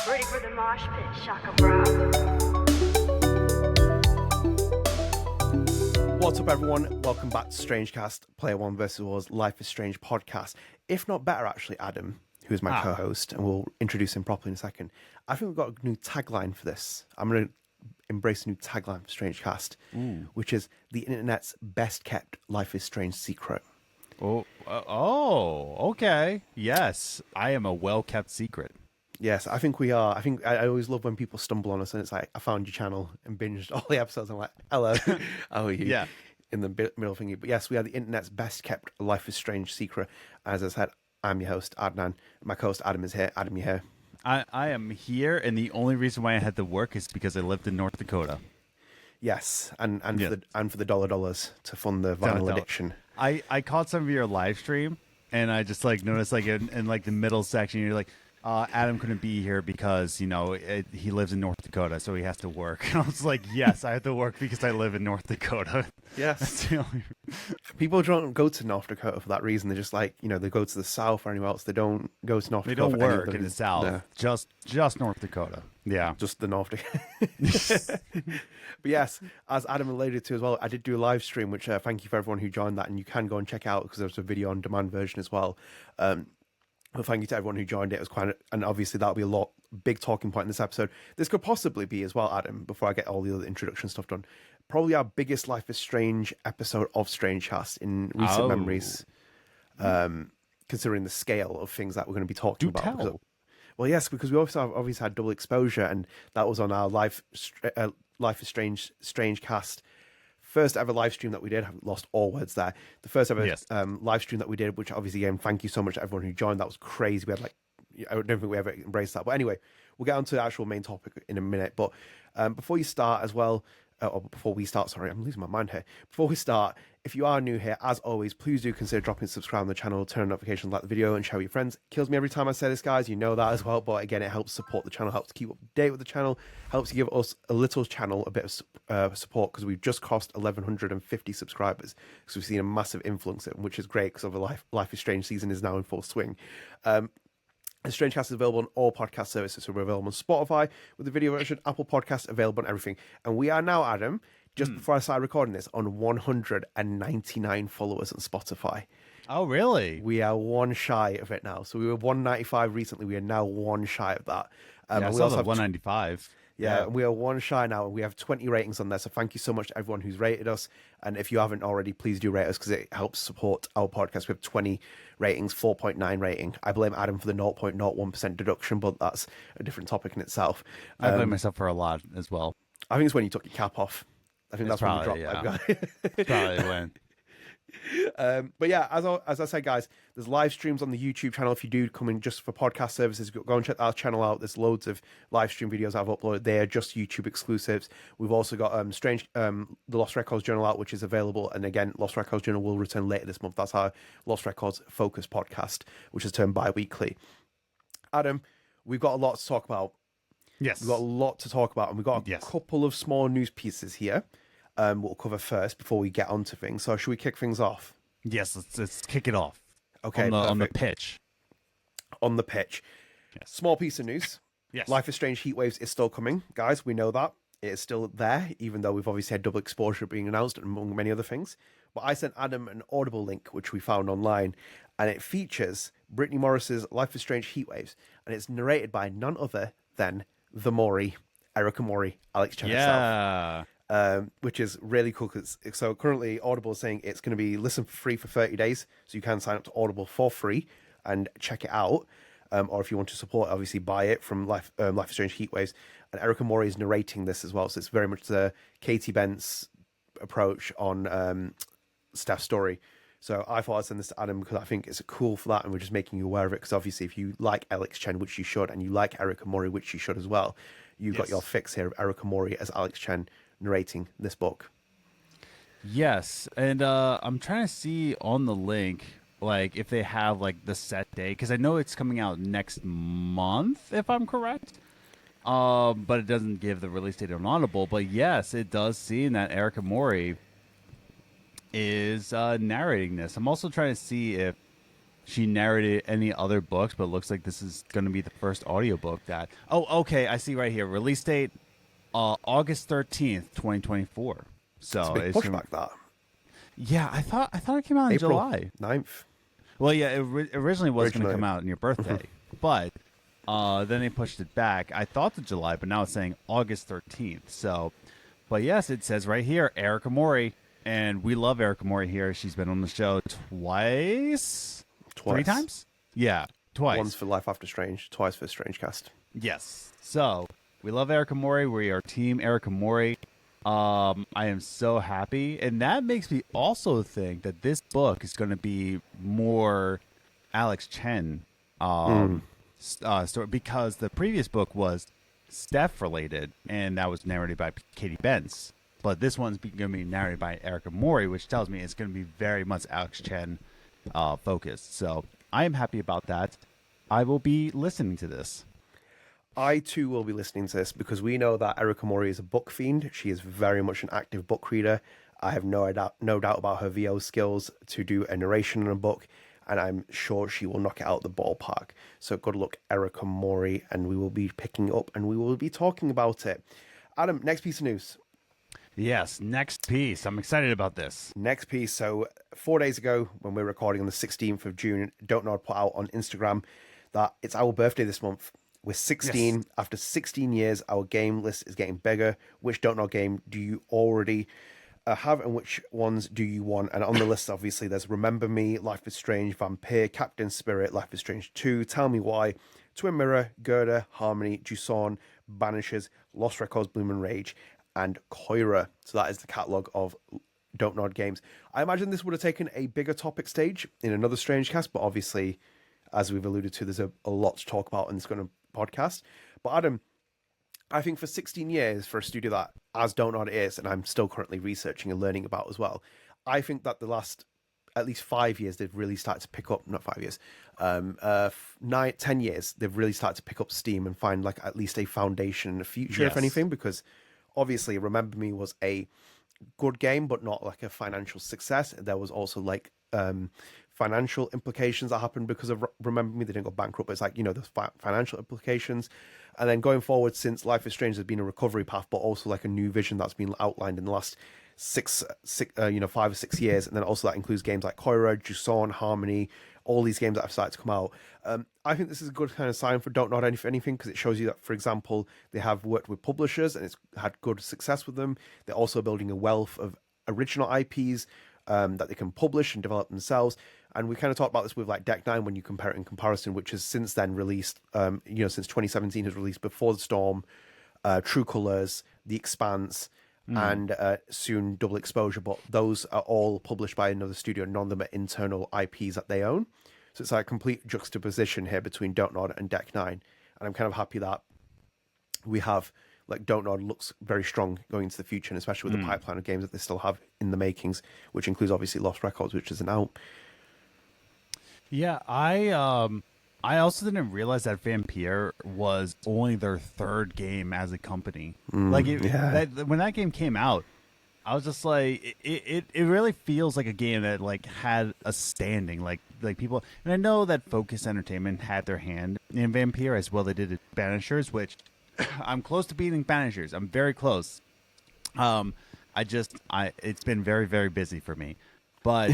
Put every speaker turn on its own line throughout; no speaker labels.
Ready for the mosh pit, Shaka Bra.
What's up, everyone? Welcome back to StrangeCast, Player One vs. War's Life is Strange podcast. If not better, actually, Adam, who is my co-host, and we'll introduce him properly in a second. I think we've got a new tagline for this. I'm going to embrace a new tagline for StrangeCast, which is the internet's best kept Life is Strange secret.
Okay. Yes, I am a well-kept secret.
Yes, I think we are. I always love when people stumble on us and it's like, I found your channel and binged all the episodes. I'm like, hello, how are you?
Yeah.
In the middle thingy. But yes, we are the internet's best kept Life is Strange secret. As I said, I'm your host, Adnan. My co-host, Adam, is here. Adam, you here?
I am here, and the only reason why I had to work is because I lived in North Dakota.
Yes, and for the dollars to fund the vinyl addiction.
I caught some of your live stream, and I just noticed in like the middle section, you're like, Adam couldn't be here because he lives in North Dakota, so he has to work. And I was like, yes, I have to work because I live in North Dakota.
Yes. People don't go to North Dakota for that reason. They're just like, they go to the South or anywhere else. They don't go to North Dakota.
They don't work in the South. No. Just North Dakota. Yeah.
Just the North Dakota. But yes, as Adam alluded to as well, I did do a live stream, which thank you for everyone who joined that. And you can go and check out because there's a video on demand version as well. Well, thank you to everyone who joined it. It was and obviously that'll be a big talking point in this episode. This could possibly be as well, Adam, before I get all the other introduction stuff done, probably our biggest Life is Strange episode of StrangeCast in recent memories, considering the scale of things that we're going to be talking about.
Tell.
Well, yes, because we also obviously had double exposure, and that was on our Life is Strange StrangeCast first ever live stream that we did. I haven't lost all words there. The first ever live stream that we did, which obviously, again, thank you so much to everyone who joined. That was crazy. We had I don't think we ever embraced that. But anyway, we'll get on to the actual main topic in a minute. But before you start as well, before we start, sorry, I'm losing my mind here. Before we start, if you are new here, as always, please do consider dropping subscribe on the channel, turn on notifications, like the video, and share with your friends. It kills me every time I say this, guys. You know that as well. But again, it helps support the channel, helps keep up to date with the channel, helps give us a little channel a bit of support because we've just crossed 1,150 subscribers. So we've seen a massive influx, which is great because of the Life is Strange season is now in full swing. The StrangeCast is available on all podcast services. So we're available on Spotify with the video version, Apple Podcasts, available on everything. And we are now, Adam, just before I started recording this, on 199 followers on Spotify.
Oh, really?
We are one shy of it now. So we were 195 recently. We are now one shy of that.
I
we
saw
also
the
have
195.
Yeah, and we are one shy now, and we have 20 ratings on there. So thank you so much to everyone who's rated us. And if you haven't already, please do rate us because it helps support our podcast. We have 20 ratings, 4.9 rating. I blame Adam for the 0.01% deduction, but that's a different topic in itself.
I blame myself for a lot as well.
I think it's when you took your cap off. I think that's when you dropped.
It's probably when.
But yeah, as I said, guys, there's live streams on the YouTube channel. If you do come in just for podcast services, go and check our channel out. There's loads of live stream videos I've uploaded there, just YouTube exclusives. We've also got the Lost Records Journal out, which is available. And again, Lost Records Journal will return later this month. That's our Lost Records Focus podcast, which is turned bi-weekly. Adam, we've got a lot to talk about.
Yes.
We've got a lot to talk about, and we've got a couple of small news pieces here. We'll cover first before we get onto things. So should we kick things off?
Yes, let's kick it off.
Okay,
on the pitch.
On the pitch.
Yes.
Small piece of news.
Yes.
Life is Strange Heatwaves is still coming, guys. We know that it is still there, even though we've obviously had double exposure being announced, among many other things. But I sent Adam an Audible link, which we found online, and it features Brittany Morris's Life is Strange Heatwaves, and it's narrated by none other than the Mori, Erika Mori, Alex Chen herself. Which is really cool. So currently Audible is saying it's going to be listen for free for 30 days. So you can sign up to Audible for free and check it out. Or if you want to support it, obviously buy it from Life is Strange Heatwaves. And Erika Mori is narrating this as well. So it's very much the Katie Bent's approach on Steph's story. So I thought I'd send this to Adam because I think it's cool for that. And we're just making you aware of it. Because obviously if you like Alex Chen, which you should, and you like Erika Mori, which you should as well, you've got your fix here of Erika Mori as Alex Chen narrating this book.
Yes, and I'm trying to see on the link if they have the set date, because I know it's coming out next month if I'm correct, but it doesn't give the release date on Audible. But yes, it does seem that Erika Mori is narrating this. I'm also trying to see if she narrated any other books, but it looks like this is going to be the first audiobook that. Oh, okay. I see right here. Release date August 13th, 2024. So
It's a big pushback, that.
Yeah, I thought it came out in
April
July
9th.
Well, yeah, it originally was going to come out on your birthday, but then they pushed it back. I thought the July, but now it's saying August 13th. So, but yes, it says right here, Erika Mori, and we love Erika Mori here. She's been on the show twice. 3 times? Yeah, twice.
Once for Life After Strange, twice for StrangeCast.
Yes. So we love Erika Mori. We are Team Erika Mori. I am so happy, and that makes me also think that this book is going to be more Alex Chen story, because the previous book was Steph related, and that was narrated by Katie Benz. But this one's going to be narrated by Erika Mori, which tells me it's going to be very much Alex Chen focused. So I am happy about that. I will be listening to this.
I too will be listening to this because we know that Erika Mori is a book fiend. She is very much an active book reader. I have no doubt about her VO skills to do a narration in a book, and I'm sure she will knock it out the ballpark. So good luck, Erika Mori, and we will be picking it up and we will be talking about it. Adam, next piece of news.
Yes, next piece. I'm excited about this.
Next piece. So 4 days ago, when we're recording on the 16th of June, Don't Nod put out on Instagram that it's our birthday this month. We're 16. Yes. After 16 years, our game list is getting bigger. Which Don't Nod game do you already have, and which ones do you want? And on the list, obviously, there's Remember Me, Life is Strange, Vampire, Captain Spirit, Life is Strange 2, Tell Me Why, Twin Mirror, Gerda, Harmony, Juson, Banishers, Lost Records, Bloom and Rage, and Koira. So that is the catalogue of Don't Nod games. I imagine this would have taken a bigger topic stage in another StrangeCast, but obviously, as we've alluded to, there's a lot to talk about in this kind of podcast. But Adam, I think for 16 years, for a studio that, as Don't Nod is, and I'm still currently researching and learning about as well, I think that the last at least 5 years they've really started to pick up, not 5 years, 10 years, they've really started to pick up steam and find like at least a foundation and a future, if anything, because obviously Remember Me was a good game, but not like a financial success. There was also like financial implications that happened because of Remember Me. They didn't go bankrupt, but it's like, there's financial implications. And then going forward, since Life is Strange, there's been a recovery path, but also like a new vision that's been outlined in the last 5 or 6 years. And then also that includes games like Koira, Juson, Harmony, all these games that have started to come out. I think this is a good kind of sign for Don't Nod anything, because it shows you that, for example, they have worked with publishers and it's had good success with them. They're also building a wealth of original IPs that they can publish and develop themselves. And we kind of talked about this with like Deck 9 when you compare it in comparison, which has since then released, since 2017 has released Before the Storm, True Colors, The Expanse, and soon Double Exposure. But those are all published by another studio, none of them are internal IPs that they own. So it's like a complete juxtaposition here between Don't Nod and Deck 9. And I'm kind of happy that we have, like, Don't Nod looks very strong going into the future, and especially with the pipeline of games that they still have in the makings, which includes obviously Lost Records, which isn't out.
Yeah, I also didn't realize that Vampire was only their third game as a company. When that game came out, I was just like, it really feels like a game that like had a standing, like people. And I know that Focus Entertainment had their hand in Vampire as well. They did Banishers, which I'm close to beating Banishers. I'm very close. It's been very, very busy for me, but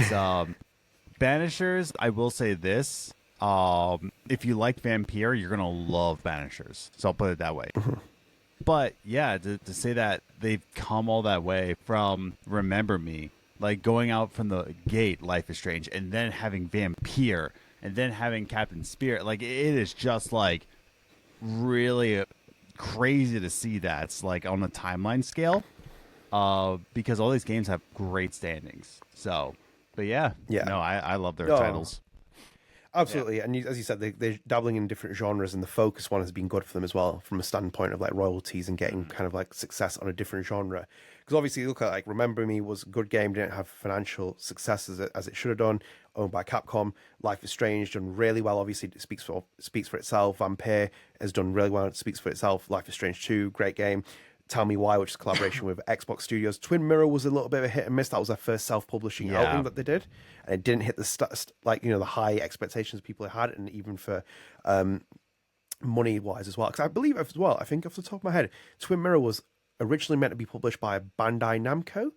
Banishers, I will say this. If you like Vampire, you're going to love Banishers. So I'll put it that way. But yeah, to say that they've come all that way from Remember Me, like going out from the gate, Life is Strange, and then having Vampire, and then having Captain Spirit, like it is just like really crazy to see that's like on a timeline scale, because all these games have great standings. So, but I love their titles.
Absolutely, yeah. And as you said, they're dabbling in different genres, and the Focus one has been good for them as well, from a standpoint of like royalties and getting kind of like success on a different genre. Because obviously, you look at like Remember Me was a good game, didn't have financial success as it should have done, owned by Capcom. Life is Strange done really well. Obviously, it speaks for itself. Vampire has done really well. It speaks for itself. Life is Strange 2, great game. Tell Me Why, which is a collaboration with Xbox Studios. Twin Mirror was a little bit of a hit and miss. That was their first self-publishing outing that they did, and it didn't hit the high expectations people had, and even for money-wise as well. Because I believe as well, I think off the top of my head, Twin Mirror was originally meant to be published by Bandai Namco.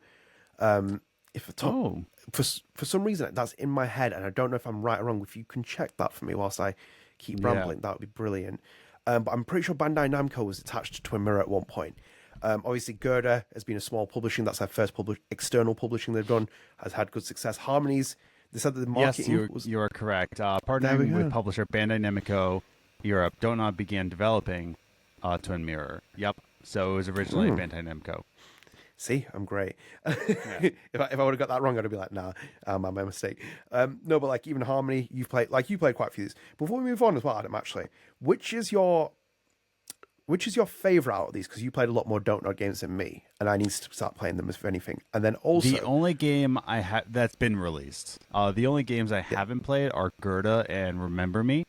For some reason that's in my head, and I don't know if I'm right or wrong. If you can check that for me whilst I keep rambling, that would be brilliant. But I'm pretty sure Bandai Namco was attached to Twin Mirror at one point. Obviously, Gerda has been a small publishing. That's their first external publishing they've done. Has had good success. Harmonies. They said that the marketing
you are correct. Partnering with publisher Bandai Namco Europe, Donut began developing Twin Mirror. Yep. So it was originally Bandai Namco.
See, I'm great. If I would have got that wrong, I'd be like, nah, my mistake. No, but like even Harmony, you played quite a few of these. Before we move on as well, Adam, actually, which is your favorite out of these? Because you played a lot more Don't Nod games than me, and I need to start playing them if anything. And then also
the only game I have that's been released. The only games I haven't played are Gerda and Remember Me.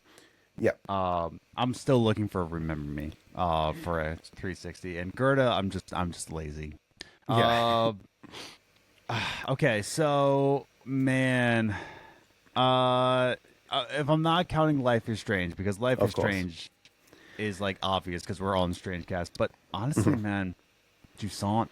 Yep.
I'm still looking for Remember Me for a 360, and Gerda, I'm just lazy. Yeah. Okay, so man, if I'm not counting Life is Strange, because Life is Strange is like obvious because we're all in StrangeCast, but honestly, man, Jusant,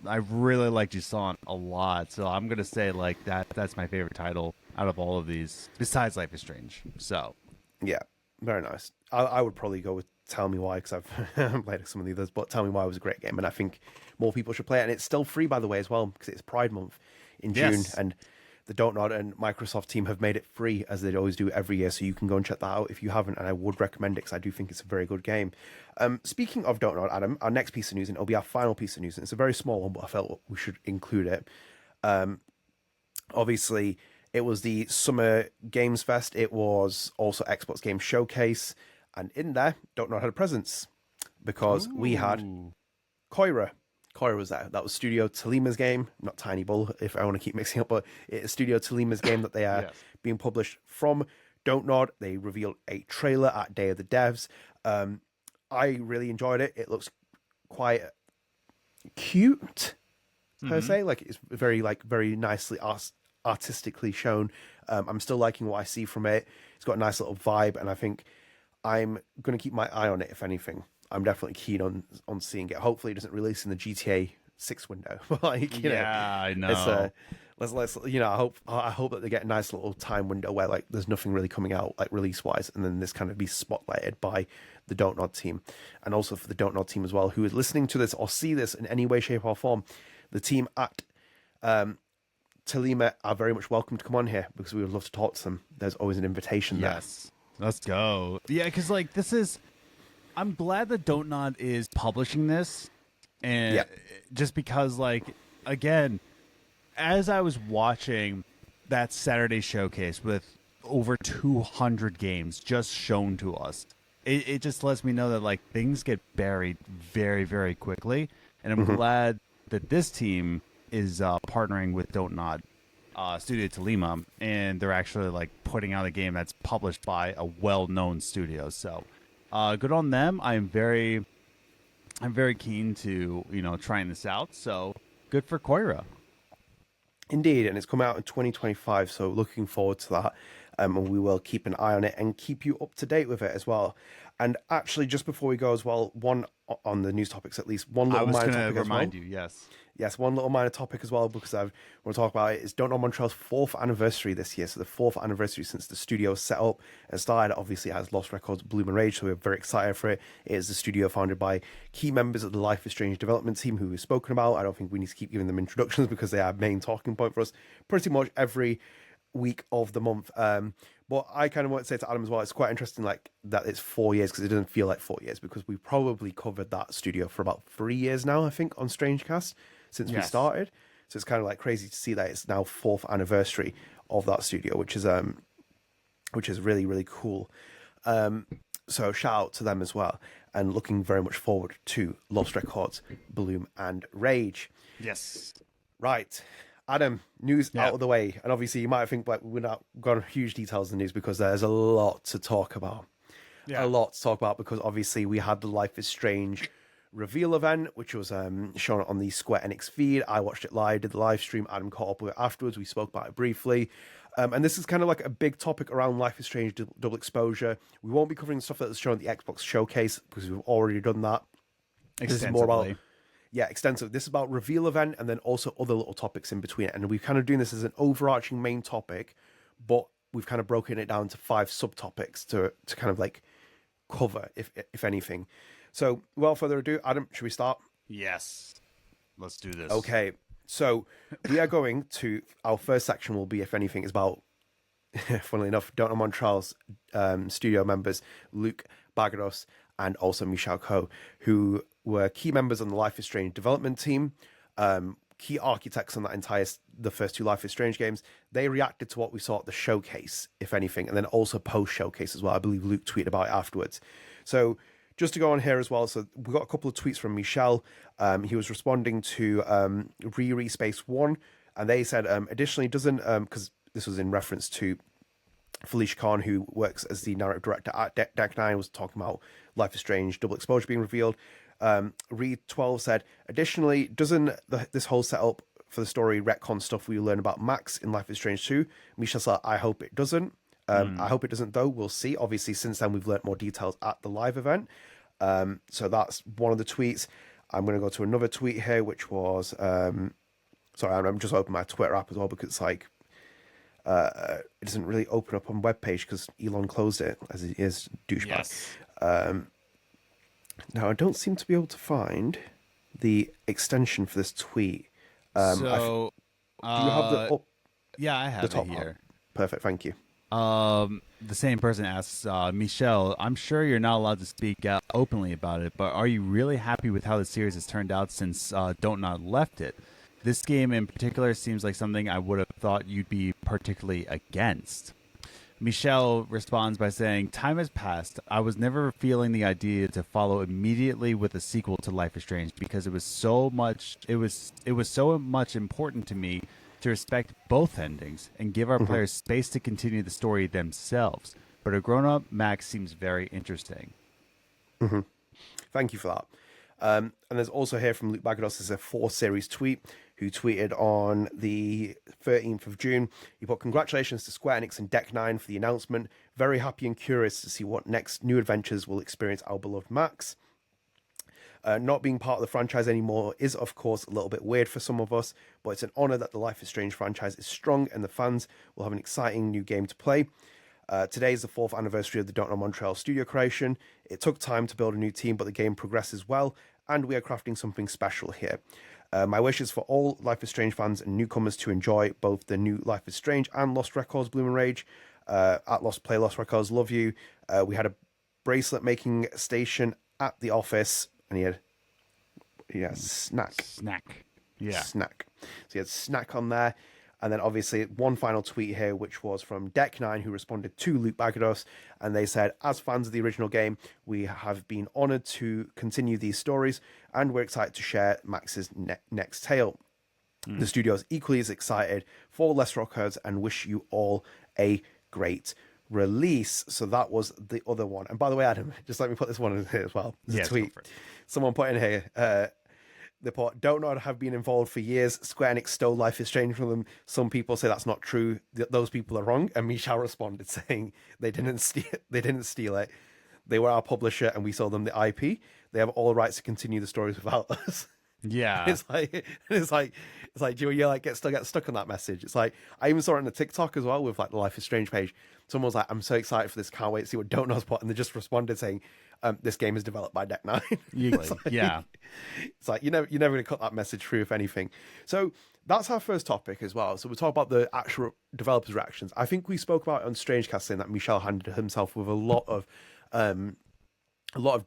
I really like Jusant a lot, so I'm gonna say like that's my favorite title out of all of these, besides Life is Strange. So
yeah, very nice. I would probably go with Tell Me Why, because I've played some of the others, but Tell Me Why was a great game, and I think more people should play it. And it's still free, by the way, as well, because it's Pride Month in June, and the Don't Nod and Microsoft team have made it free, as they always do every year, so you can go and check that out if you haven't, and I would recommend it, because I do think it's a very good game. Speaking of Don't Nod, Adam, our next piece of news, and it'll be our final piece of news, and it's a very small one, but I felt we should include it. Obviously, it was the Summer Games Fest. It was also Xbox Game Showcase, and in there, Don't Nod had a presence, because we had Koira. Koira was there. That was Studio Tolima's game, not Tiny Bull, if I want to keep mixing up, but it's Studio Tolima's game that they are being published from Don't Nod. They revealed a trailer at Day of the Devs. I really enjoyed it. It looks quite cute, per se. Like it's very nicely artistically shown. I'm still liking what I see from it. It's got a nice little vibe, and I think I'm going to keep my eye on it, if anything. I'm definitely keen on seeing it. Hopefully, it doesn't release in the GTA 6 window. Like, you know,
I know.
Let's I hope that they get a nice little time window where like there's nothing really coming out like release wise, and then this kind of be spotlighted by the Don't Nod team, and also for the Don't Nod team as well, who is listening to this or see this in any way, shape, or form. The team at Tolima are very much welcome to come on here, because we would love to talk to them. There's always an invitation there.
Yes, let's go. Yeah, because like this is. I'm glad that Don't Nod is publishing this, and just because, like, again, as I was watching that Saturday showcase with over 200 games just shown to us, it just lets me know that, like, things get buried very, very quickly, and I'm glad that this team is partnering with Don't Nod, Studio Tolima, and they're actually, like, putting out a game that's published by a well-known studio, so... good on them. I'm very keen to, trying this out. So good for Koira.
Indeed, and it's come out in 2025. So looking forward to that. And we will keep an eye on it and keep you up to date with it as well. And actually, just before we go as well, one on the news topics, at least one little minor topic as well. I was going to remind
you,
yes, one little minor topic as well, because I want to talk about it. It's Don't Nod Montreal's 4th anniversary this year. So the 4th anniversary since the studio set up and started. Obviously, it has Lost Records, Bloom and Rage, so we're very excited for it. It is the studio founded by key members of the Life is Strange development team who we've spoken about. I don't think we need to keep giving them introductions, because they are main talking point for us pretty much every week of the month. But I kind of want to say to Adam as well, it's quite interesting like that it's 4 years, because it doesn't feel like 4 years, because we probably covered that studio for about 3 years now, I think, on StrangeCast since we started. So it's kind of like crazy to see that it's now 4th anniversary of that studio, which is really, really cool. So shout out to them as well, and looking very much forward to Lost Records, Bloom and Rage.
Yes.
Right. Adam, news out of the way. And obviously you might think like we're not gone huge details in the news, because there's a lot to talk about. A lot to talk about, because obviously we had the Life is Strange reveal event, which was shown on the Square Enix feed. I watched it live, did the live stream. Adam caught up with it afterwards. We spoke about it briefly. And this is kind of like a big topic around Life is Strange double exposure. We won't be covering stuff that was shown at the Xbox showcase because we've already done that. This is more about, extensive. This is about reveal event and then also other little topics in between it. And we're kind of doing this as an overarching main topic, but we've kind of broken it down to 5 subtopics to kind of like cover, if anything. So, without further ado, Adam, should we start?
Yes. Let's do this.
Okay. So, we are going to... Our first section will be, if anything, is about, funnily enough, Nod Montreal's studio members, Luc, Baghadoust, and also Michel Koch, who were key members on the Life is Strange development team, key architects on the first 2 Life is Strange games. They reacted to what we saw at the showcase, if anything, and then also post-showcase as well. I believe Luc tweeted about it afterwards. So... just to go on here as well, so we got a couple of tweets from Michel. He was responding to Riri Space One, and they said, additionally, doesn't, because this was in reference to Felicia Khan, who works as the narrative director at Deck 9, was talking about Life is Strange double exposure being revealed. Reed12 said, additionally, doesn't this whole setup for the story retcon stuff we learn about Max in Life is Strange 2? Michel said, I hope it doesn't. I hope it doesn't, though. We'll see. Obviously, since then, we've learnt more details at the live event. So that's one of the tweets. I'm going to go to another tweet here, which was... sorry, I'm just opening my Twitter app as well, because it's like... it doesn't really open up on webpage because Elon closed it, as he is douchebag.
Yes.
Now, I don't seem to be able to find the extension for this tweet.
So,
do you have the...
yeah, I have
the top
it here.
Perfect, thank you.
The same person asks, Michel, I'm sure you're not allowed to speak out openly about it, but are you really happy with how the series has turned out since Don't Nod left it? This game in particular seems like something I would have thought you'd be particularly against. Michel responds by saying, time has passed. I was never feeling the idea to follow immediately with a sequel to Life is Strange because it was so much important to me to respect both endings and give our players space to continue the story themselves. But a grown-up Max seems very interesting.
Thank you for that. And there's also here from Luc Baghadoust, there's a 4-series tweet, who tweeted on the 13th of June. He put, congratulations to Square Enix and Deck 9 for the announcement. Very happy and curious to see what next new adventures will experience our beloved Max. Not being part of the franchise anymore is, of course, a little bit weird for some of us, but it's an honor that the Life is Strange franchise is strong and the fans will have an exciting new game to play. Today is the 4th anniversary of the Nod Montreal studio creation. It took time to build a new team, but the game progresses well, and we are crafting something special here. My wish is for all Life is Strange fans and newcomers to enjoy both the new Life is Strange and Lost Records Bloom and Rage. At Lost Records, love you. We had a bracelet making station at the office, and he had snack.
Yeah.
Snack. So he had snack on there. And then obviously one final tweet here, which was from Deck 9, who responded to Luc Baghadoust, and they said, as fans of the original game, we have been honoured to continue these stories, and we're excited to share Max's next tale. The studio is equally as excited for Lost Records and wish you all a great release. So that was the other one. And by the way, Adam, just let me put this one in here as well. There's a tweet. Someone put in here, the port, Don't Nod have been involved for years. Square Enix stole Life is Strange from them. Some people say that's not true. Those people are wrong. And Michel responded saying they didn't steal it. They were our publisher and we sold them the IP. They have all rights to continue the stories without us.
Yeah.
It's like, do you like get stuck on that message? It's like, I even saw it on the TikTok as well with like the Life is Strange page. Someone was like, I'm so excited for this. Can't wait to see what Don't Nod's put. And they just responded saying, this game is developed by Deck 9.
It's
like you're never going to cut that message through, if anything. So that's our first topic as well. So we'll talk about the actual developers' reactions. I think we spoke about it on StrangeCast, saying that Michel handled himself with a lot of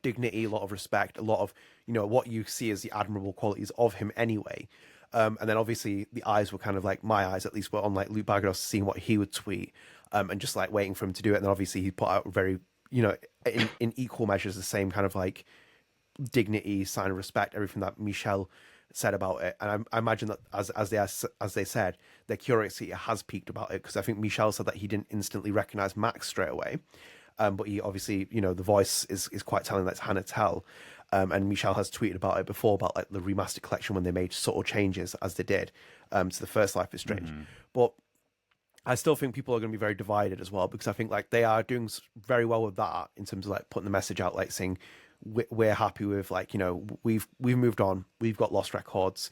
dignity, a lot of respect, a lot of, what you see as the admirable qualities of him anyway. And then obviously the eyes were kind of like, my eyes at least were on like Luc Baghadoust, seeing what he would tweet, and just like waiting for him to do it. And then obviously he put out very, in equal measures, the same kind of like dignity, sign of respect, everything that Michel said about it. And I imagine that as they said, their curiosity has peaked about it, because I think Michel said that he didn't instantly recognize Max straight away. But he obviously, the voice is quite telling. That's Hannah Telle. And Michel has tweeted about it before, about like the remastered collection when they made subtle changes as they did to the first Life is Strange. But I still think people are going to be very divided as well, because I think like they are doing very well with that in terms of like putting the message out, like saying we're happy with, like, you know, we've moved on, we've got lost records,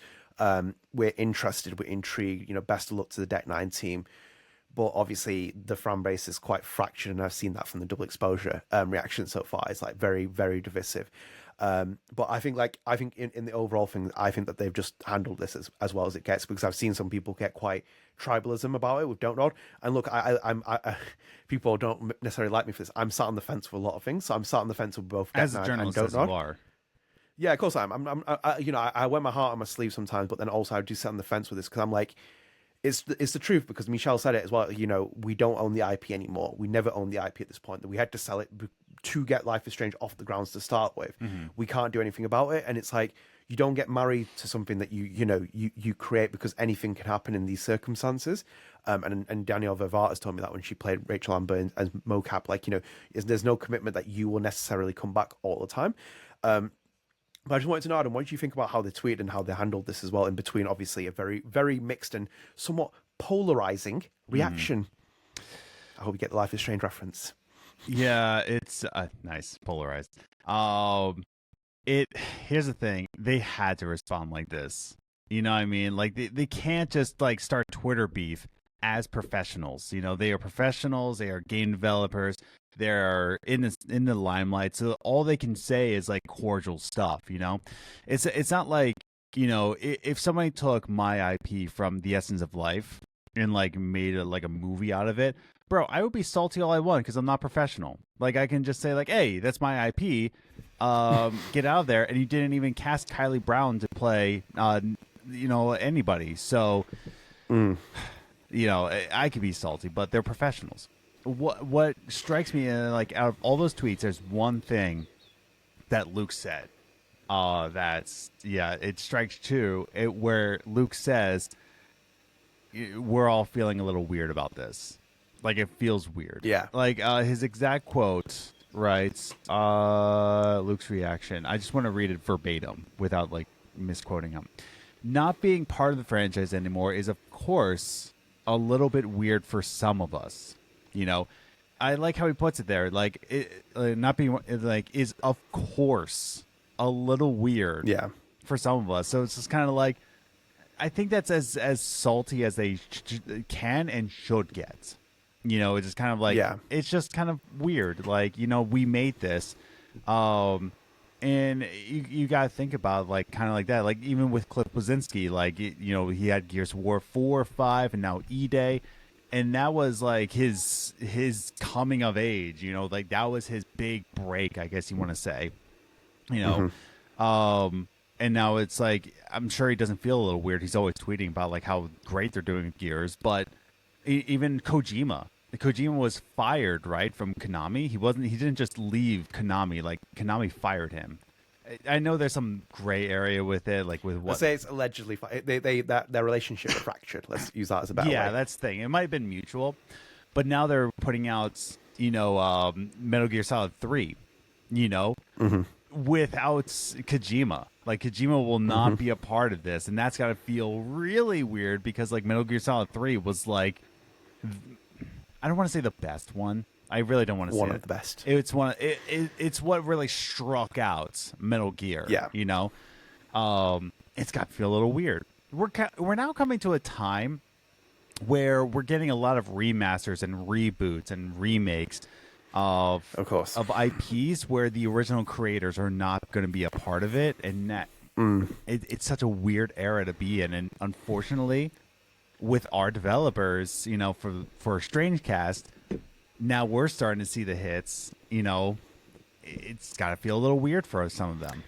we're interested, we're intrigued, you know, best of luck to the Deck 9 team. But obviously the fan base is quite fractured, and I've seen that from the double exposure reaction so far. It's like very, very divisive. But I think in the overall thing, I think that they've just handled this as well as it gets, because I've seen some people get quite tribalism about it with Don't Nod. And look, I people don't necessarily like me for this. I'm sat on the fence with a lot of things. So I'm sat on the fence with both Deck 9 and Don't Nod. Yeah, of course I am. I wear my heart on my sleeve sometimes, but then also I do sit on the fence with this, because I'm like, it's the truth, because Michel said it as well. You know, we don't own the IP anymore. We never owned the IP at this point. That we had to sell it to get Life is Strange off the grounds to start with. We can't do anything about it, and it's like you don't get married to something that you create, because anything can happen in these circumstances. And Danielle Vervat has told me that when she played Rachel Amber as mocap, like, you know, there's no commitment that you will necessarily come back all the time. But I just wanted to know, Adam, what did you think about how they tweeted and how they handled this as well, in between obviously a very, very mixed and somewhat polarizing reaction? I hope you get the Life is Strange reference.
Yeah, it's nice, polarized. Here's the thing, they had to respond like this. You know what I mean? Like they can't just like start Twitter beef as professionals. You know, they are professionals, they are game developers. They're in the limelight, so all they can say is like cordial stuff. You know, it's not like, you know, if somebody took my IP from The Essence of Life and like made like a movie out of it, bro, I would be salty all I want, because I'm not professional. Like, I can just say like, hey, that's my IP, get out of there. And you didn't even cast Kylie Brown to play you know, anybody. So you know, I could be salty, but they're professionals. What strikes me, like, out of all those tweets, there's one thing that Luc said. It strikes true. Where Luc says, "We're all feeling a little weird about this. Like, it feels weird."
Yeah.
Like, his exact quote writes, Luc's reaction. I just want to read it verbatim without like misquoting him. "Not being part of the franchise anymore is, of course, a little bit weird for some of us." You know, I like how he puts it there. Like, not being like is, of course, a little weird.
Yeah.
For some of us. So it's just kind of like, I think that's as salty as they can and should get. You know, it's just kind of like, it's just kind of weird. Like, you know, we made this, and you got to think about, like, kind of like that. Like, even with Cliff Bleszinski, like, you know, he had Gears of War 4, 5, and now E-Day. And that was like his coming of age, you know, like that was his big break, I guess you want to say, you know. And now it's like, I'm sure he doesn't feel a little weird. He's always tweeting about like how great they're doing with Gears. But even Kojima was fired, right, from Konami. He didn't just leave Konami. Like, Konami fired him. I know there's some gray area with it, like with what.
Let's say it's allegedly their relationship is fractured. Let's use that as a better way.
That's the thing. It might have been mutual, but now they're putting out, you know, Metal Gear Solid 3, you know, without Kojima. Like, Kojima will not be a part of this, and that's got to feel really weird, because like Metal Gear Solid 3 was like, I don't want to say the best one. I really don't want to say
one of the best.
It's one. It's what really struck out Metal Gear.
Yeah,
you know, it's got to feel a little weird. We're now coming to a time where we're getting a lot of remasters and reboots and remakes of IPs where the original creators are not going to be a part of it, and that it's such a weird era to be in. And unfortunately, with our developers, you know, for StrangeCast. Now we're starting to see the hits, you know, it's got to feel a little weird for some of them.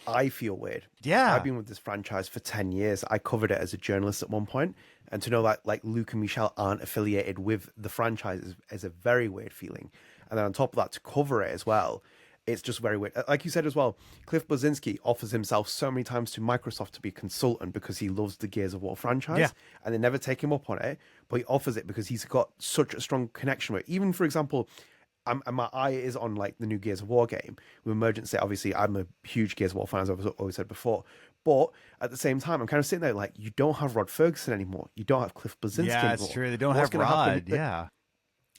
I feel weird.
Yeah.
I've been with this franchise for 10 years. I covered it as a journalist at one point. And to know that like Luc and Michel aren't affiliated with the franchise is a very weird feeling. And then on top of that, to cover it as well, it's just very weird. Like you said as well, Cliff Bleszinski offers himself so many times to Microsoft to be a consultant because he loves the Gears of War franchise, and they never take him up on it. But he offers it because he's got such a strong connection with it. Even, for example, my eye is on like the new Gears of War game with Emergency. Obviously, I'm a huge Gears of War fan, as I've always said before. But at the same time, I'm kind of sitting there like, you don't have Rod Ferguson anymore. You don't have Cliff Bleszinski anymore.
Yeah, it's true. They don't have Rod.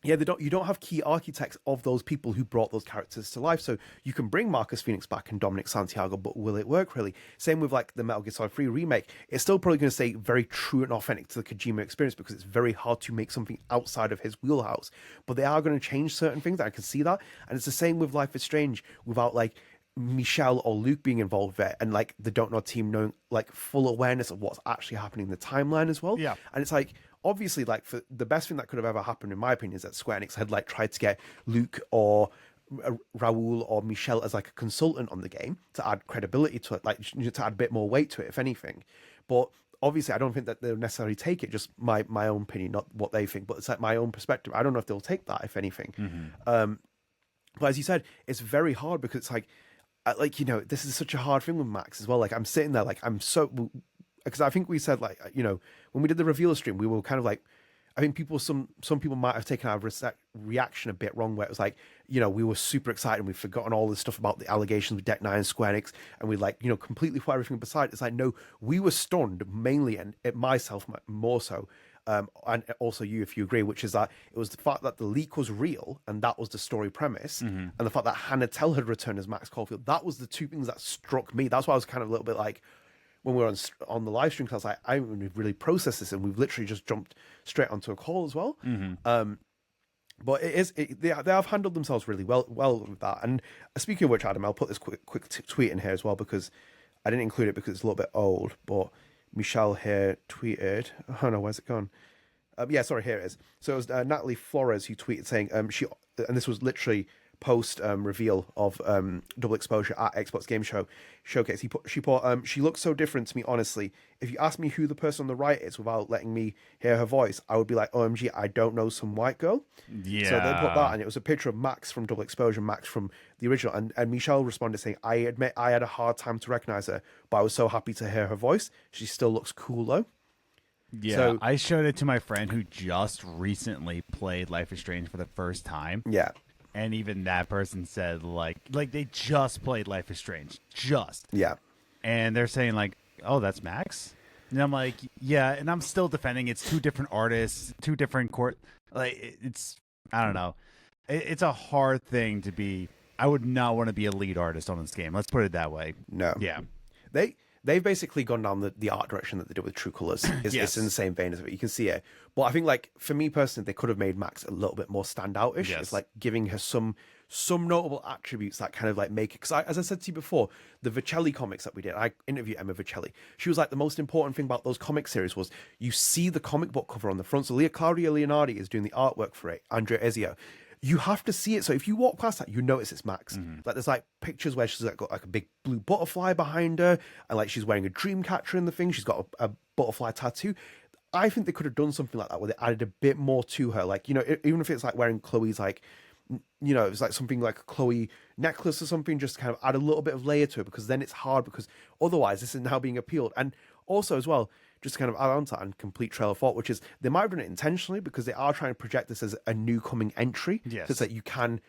Yeah, they don't. You don't have key architects of those people who brought those characters to life. So you can bring Marcus Phoenix back and Dominic Santiago, but will it work really? Same with like the Metal Gear Solid 3 remake. It's still probably going to stay very true and authentic to the Kojima experience because it's very hard to make something outside of his wheelhouse. But they are going to change certain things. I can see that, and it's the same with Life is Strange without like Michel or Luke being involved there, and like the Don't Nod team knowing like full awareness of what's actually happening in the timeline as well.
Yeah,
and it's like, obviously, like, for the best thing that could have ever happened, in my opinion, is that Square Enix had like tried to get Luke or Raul or Michel as like a consultant on the game to add credibility to it, like to add a bit more weight to it, if anything. But obviously, I don't think that they'll necessarily take it. Just my own opinion, not what they think, but it's like my own perspective. I don't know if they'll take that, if anything. But as you said, it's very hard because it's like, you know, this is such a hard thing with Max as well. Like, I'm sitting there, like, I'm so, because I think we said, like, you know, when we did the reveal stream, we were kind of like, I think some people might have taken our reaction a bit wrong, where it was like, you know, we were super excited and we've forgotten all this stuff about the allegations with Deck 9 and Square Enix, and we like, you know, completely put everything aside. It's like, no, we were stunned mainly, and myself more so, and also you, if you agree, which is that it was the fact that the leak was real and that was the story premise, and the fact that Hannah Telle had returned as Max Caulfield. That was the two things that struck me. That's why I was kind of a little bit like, when we were on the live stream, because I was like, I haven't really processed this, and we've literally just jumped straight onto a call as well. But they have handled themselves really well with that. And speaking of which, Adam, I'll put this quick tweet in here as well, because I didn't include it because it's a little bit old, but Michelle here tweeted, oh no, where's it gone? Yeah, sorry, here it is. So it was Natalie Flores who tweeted saying, and this was literally post reveal of Double Exposure at Xbox Game Showcase. She put, she looks so different to me, honestly. If you ask me who the person on the right is without letting me hear her voice, I would be like, OMG, I don't know, some white girl.
Yeah.
So they put that, and it was a picture of Max from Double Exposure, Max from the original, and Michelle responded saying, I admit I had a hard time to recognize her, but I was so happy to hear her voice. She still looks cool though.
Yeah, so, I showed it to my friend who just recently played Life is Strange for the first time.
Yeah.
And even that person said, like they just played Life is Strange. Just.
Yeah.
And they're saying, like, oh, that's Max? And I'm like, yeah. And I'm still defending. It's two different artists, two different Like, it's, I don't know. It's a hard thing to be. I would not want to be a lead artist on this game. Let's put it that way.
No.
Yeah.
They've basically gone down the art direction that they did with True Colors. It's in the same vein as it. You can see it. But I think, like, for me personally, they could have made Max a little bit more standout-ish.
Yes.
It's like giving her some notable attributes that kind of like make it. Because as I said to you before, the Vicelli comics that we did, I interviewed Emma Vicelli. She was like, the most important thing about those comic series was you see the comic book cover on the front. So Claudia Leonardi is doing the artwork for it, Andrea Ezio. You have to see it. So if you walk past that, you notice it's Max. Like, there's like pictures where she's like got like a big blue butterfly behind her, and like she's wearing a dream catcher in the thing. She's got a butterfly tattoo. I think they could have done something like that where they added a bit more to her. Like, you know, even if it's like wearing Chloe's, like, you know, it's like something like a Chloe necklace or something, just kind of add a little bit of layer to it, because then it's hard, because otherwise this is now being appealed. And also as well, just to kind of add on to that and complete trail of thought, which is they might have done it intentionally because they are trying to project this as a new coming entry.
Yes.
So that you can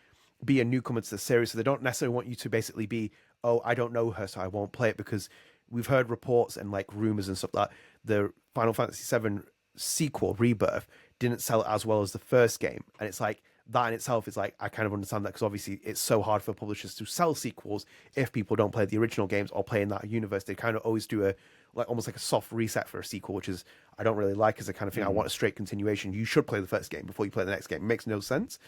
be a newcomer to the series. So they don't necessarily want you to basically be, oh, I don't know her, so I won't play it, because we've heard reports and like rumors and stuff that the Final Fantasy VII sequel, Rebirth, didn't sell as well as the first game. And it's like, that in itself is like, I kind of understand that, because obviously it's so hard for publishers to sell sequels if people don't play the original games or play in that universe. They kind of always do a, like, almost like a soft reset for a sequel, which is, I don't really like as a kind of thing. I want a straight continuation. You should play the first game before you play the next game. It makes no sense.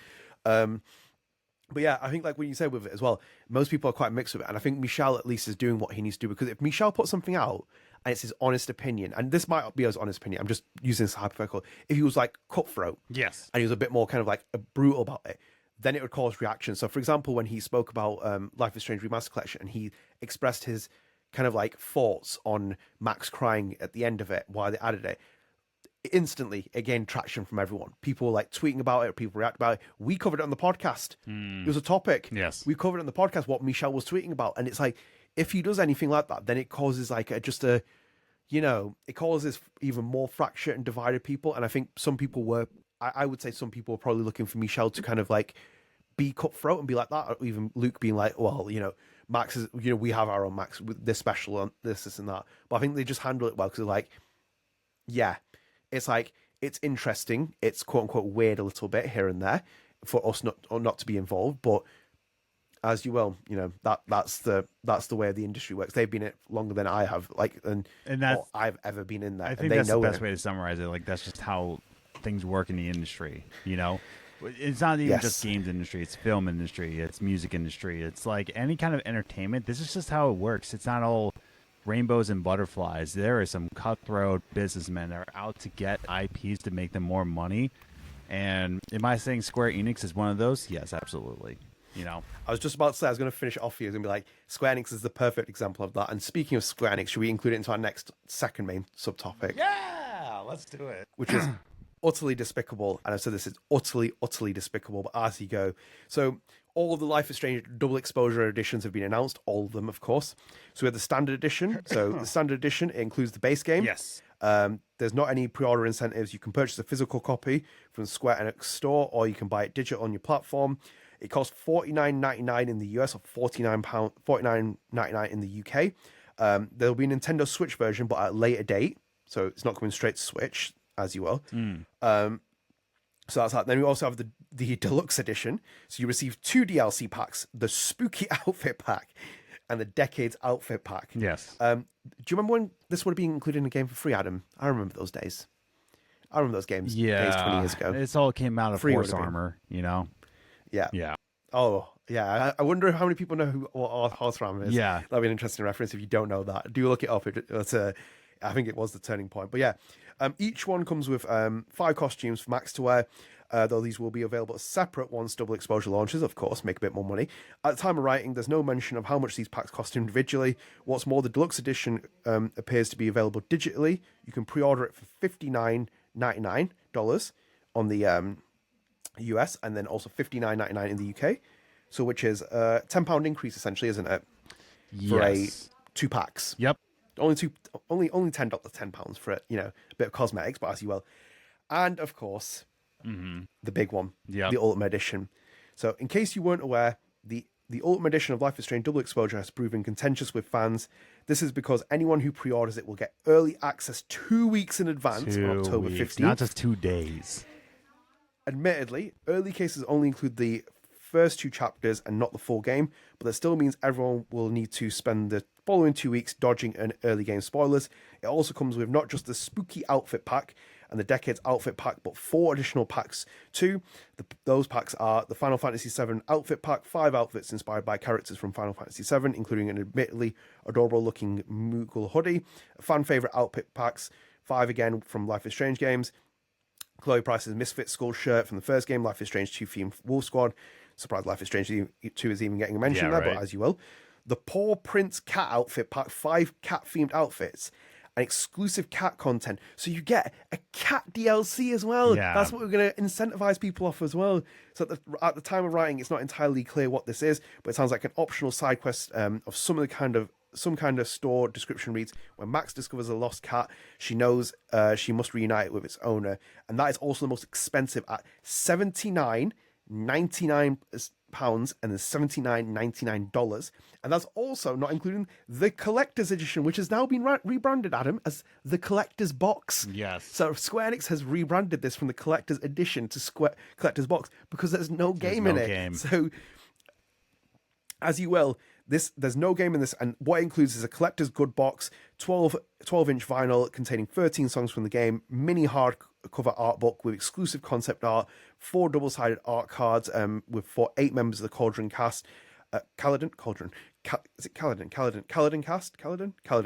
But yeah, I think like what you said with it as well, most people are quite mixed with it. And I think Michel at least is doing what he needs to do, because if Michel puts something out and it's his honest opinion, and this might be his honest opinion, I'm just using this hypothetical, if he was like cutthroat,
yes,
and he was a bit more kind of like brutal about it, then it would cause reaction. So for example, when he spoke about Life is Strange Remaster Collection, and he expressed his kind of like thoughts on Max crying at the end of it, why they added it, instantly it gained traction from everyone. People were like tweeting about it, people react about it. We covered it on the podcast. It was a topic.
Yes,
we covered it on the podcast what Michel was tweeting about, and it's like, if he does anything like that, then it causes like you know, it causes even more fractured and divided people. And I think some people were, I would say some people were probably looking for Michel to kind of like be cutthroat and be like that, or even Luke being like, well, Max is, we have our own Max with this special on this and that. But I think they just handle it well because they're like, yeah, it's like, it's interesting. It's quote unquote weird a little bit here and there for us not to be involved. But as you will, that's the way the industry works. They've been in it longer than I have, and that's, I've ever been in there.
I think that's the best way to summarize it. Like, that's just how things work in the industry, It's not even just games industry. It's film industry. It's music industry. It's like any kind of entertainment. This is just how it works. It's not all rainbows and butterflies. There are some cutthroat businessmen that are out to get IPs to make them more money. And am I saying Square Enix is one of those? Yes, absolutely. I
was just about to say, I was going to finish it off here. I was going to be like, Square Enix is the perfect example of that. And speaking of Square Enix, should we include it into our second main subtopic?
Yeah, let's do it.
Which is utterly despicable. And I've said this is utterly, utterly despicable, but as you go. So all of the Life is Strange double exposure editions have been announced. All of them, of course. So we have the standard edition. So the standard edition, it includes the base game.
Yes.
There's not any pre-order incentives. You can purchase a physical copy from the Square Enix store, or you can buy it digital on your platform. It costs $49.99 in the US, or $49.99 in the UK. There'll be a Nintendo Switch version, but at a later date. So it's not coming straight to Switch, as you will. So that's that. Then we also have the deluxe edition. So you receive 2 DLC packs, the Spooky Outfit Pack and the Decades Outfit Pack.
Yes.
Do you remember when this would have been included in a game for free, Adam? I remember those days. I remember those games.
Yeah.
Days 20 years ago.
It's all came out of
Free
Horse Armor,
Yeah.
Yeah.
Oh, yeah. I wonder how many people know what Horse Armor is.
Yeah.
That'd be an interesting reference if you don't know that. Do look it up. I think it was the turning point. But yeah, each one comes with 5 costumes for Max to wear, though these will be available as separate once double exposure launches, of course, make a bit more money. At the time of writing, there's no mention of how much these packs cost individually. What's more, the deluxe edition appears to be available digitally. You can pre-order it for $59.99 on the US, and then also $59.99 in the UK. So which is a £10 increase, essentially, isn't it? For 2 packs.
Yep.
Only £10 for it, a bit of cosmetics, but as you will. And of course, the big one, the Ultimate Edition. So in case you weren't aware, the Ultimate Edition of Life is Strange Double Exposure has proven contentious with fans. This is because anyone who pre-orders it will get early access 2 weeks in advance on October 15th.
Not just 2 days.
Admittedly, early cases only include the first 2 chapters and not the full game, but that still means everyone will need to spend the following 2 weeks dodging an early game spoilers. It also comes with not just the Spooky Outfit Pack and the Decades Outfit Pack, but 4 additional packs too. Those packs are the Final Fantasy VII Outfit Pack, 5 outfits inspired by characters from Final Fantasy VII, including an admittedly adorable-looking Moogle hoodie, fan favorite outfit packs, 5 again from Life is Strange games, Chloe Price's Misfit Skull shirt from the first game, Life is Strange 2 themed Wolf Squad. Surprised Life is Strange 2 is even getting a mention there, but as you will. The Paw Prince Cat Outfit Pack, 5 cat-themed outfits, and exclusive cat content. So you get a cat DLC as well.
Yeah.
That's what we're going to incentivize people off as well. So at the time of writing, it's not entirely clear what this is, but it sounds like an optional side quest of some kind of store. Description reads, when Max discovers a lost cat, she knows she must reunite it with its owner. And that is also the most expensive at $79.99 and then $79.99, and that's also not including the collector's edition, which has now been rebranded, Adam, as the collector's box.
Yes.
So Square Enix has rebranded this from the collector's edition to collector's box because there's no game in it. So as you will, there's no game in this, and what it includes is a collector's good box, 12-inch vinyl containing 13 songs from the game, mini hardcover art book with exclusive concept art, 4 double-sided art cards for 8 members of the Cauldron cast, Caledon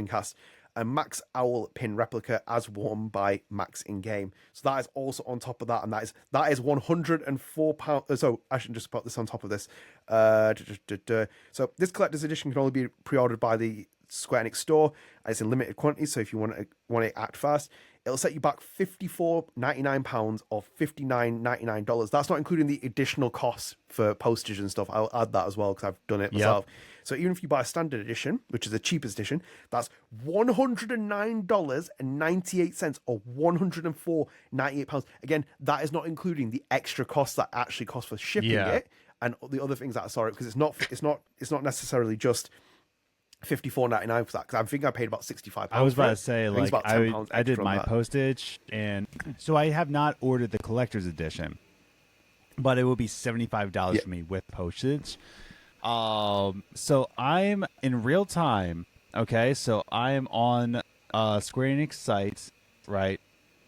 cast, a Max Owl pin replica as worn by Max in game. So that is also on top of that, and that is £104. So I should just put this on top of this. So this collector's edition can only be pre-ordered by the Square Enix store, and it's in limited quantity. So if you want to act fast, it'll set you back £54.99 or $59.99. That's not including the additional costs for postage and stuff. I'll add that as well because I've done it myself. So even if you buy a standard edition, which is the cheapest edition, that's $109.98 or £104.98. Again, that is not including the extra costs that actually cost for shipping it and the other things that I saw it, because it's not necessarily just $54.99 for that, because I think I paid about £65.
I was about to say,
like,
I did my postage, and so I have not ordered the collector's edition, but it will be $75 for me with postage. So I'm in real time. Okay, so I am on Square Enix site, right?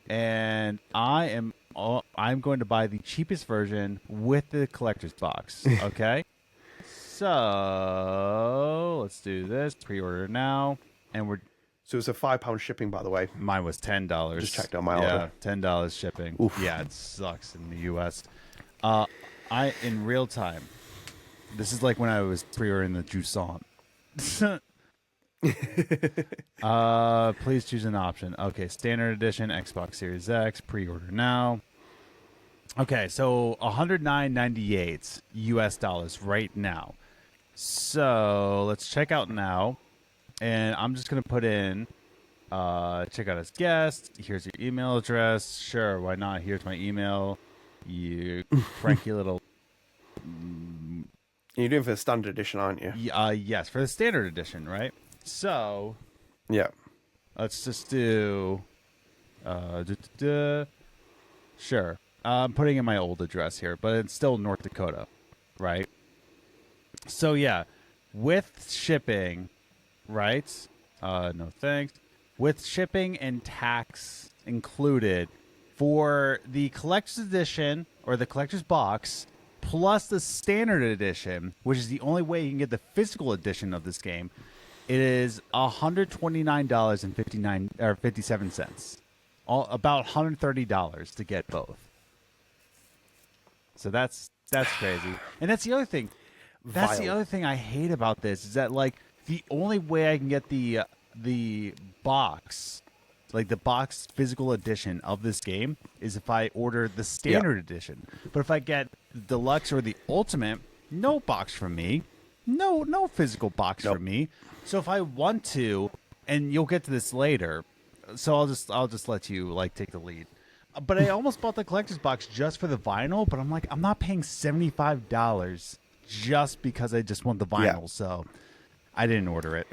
And I'm going to buy the cheapest version with the collector's box. Okay, so let's do this. Pre-order now, and we're.
So it's a £5 shipping, by the way.
Mine was $10.
Just checked out my order.
$10 shipping.
Oof.
Yeah, it sucks in the U.S. I in real time. This is like when I was pre-ordering the Jusant. Please choose an option. Okay, standard edition, Xbox Series X, pre-order now. Okay, so $109.98 US dollars right now. So let's check out now, and I'm just gonna put in check out as guest. Here's your email address. Sure, why not? Here's my email. You cranky little.
You're doing for the standard edition, aren't you?
Yes, for the standard edition, right? So,
yeah.
Let's just do. Sure. I'm putting in my old address here, but it's still North Dakota, right? So yeah, with shipping, right? No thanks. With shipping and tax included for the collector's edition or the collector's box, plus the standard edition, which is the only way you can get the physical edition of this game, it is $129.57. About $130 to get both. So that's crazy. And that's the other thing. That's the other thing I hate about this is that, like, the only way I can get the box, like the box physical edition of this game, is if I order the standard edition. But if I get the deluxe or the ultimate, no box from me, no physical box from me. So if I want to, and you'll get to this later, so I'll just let you like take the lead. But I almost bought the collector's box just for the vinyl, but I'm like, I'm not paying $75 just because I just want the vinyl. So I didn't order it.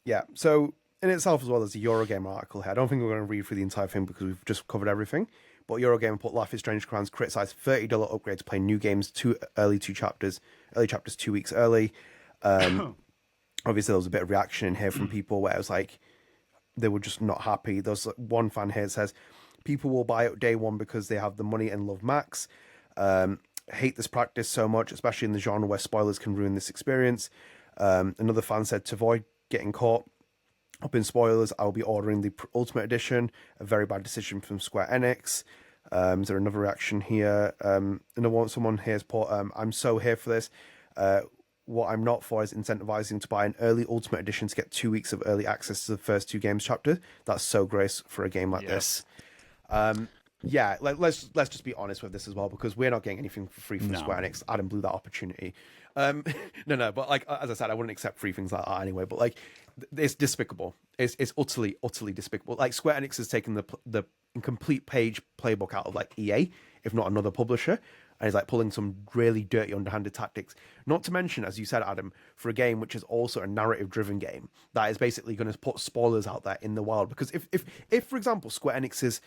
Yeah. So in itself as well, there's a Eurogamer article here. I don't think we're going to read through the entire thing because we've just covered everything. But Eurogamer put Life is Strange fans criticized $30 upgrade to play new games early chapters 2 weeks early. Obviously, there was a bit of reaction in here from people where it was like they were just not happy. There's one fan here that says, people will buy it day one because they have the money and love Max. Hate this practice so much, especially in the genre where spoilers can ruin this experience. Another fan said, to avoid getting caught up in spoilers, I'll be ordering the Ultimate Edition. A very bad decision from Square Enix. Is there another reaction here? Someone here has put, I'm so here for this. What I'm not for is incentivizing to buy an early Ultimate Edition to get 2 weeks of early access to the first 2 games chapter. That's so gross for a game like this. Let's just be honest with this as well, because we're not getting anything for free from Square Enix. Adam blew that opportunity. But like as I said, I wouldn't accept free things like that anyway. But like, it's despicable. It's utterly despicable. Like, Square Enix has taken the complete playbook out of like EA, if not another publisher, and is like pulling some really dirty, underhanded tactics. Not to mention, as you said, Adam, for a game which is also a narrative-driven game that is basically going to put spoilers out there in the wild. Because if for example, Square Enix's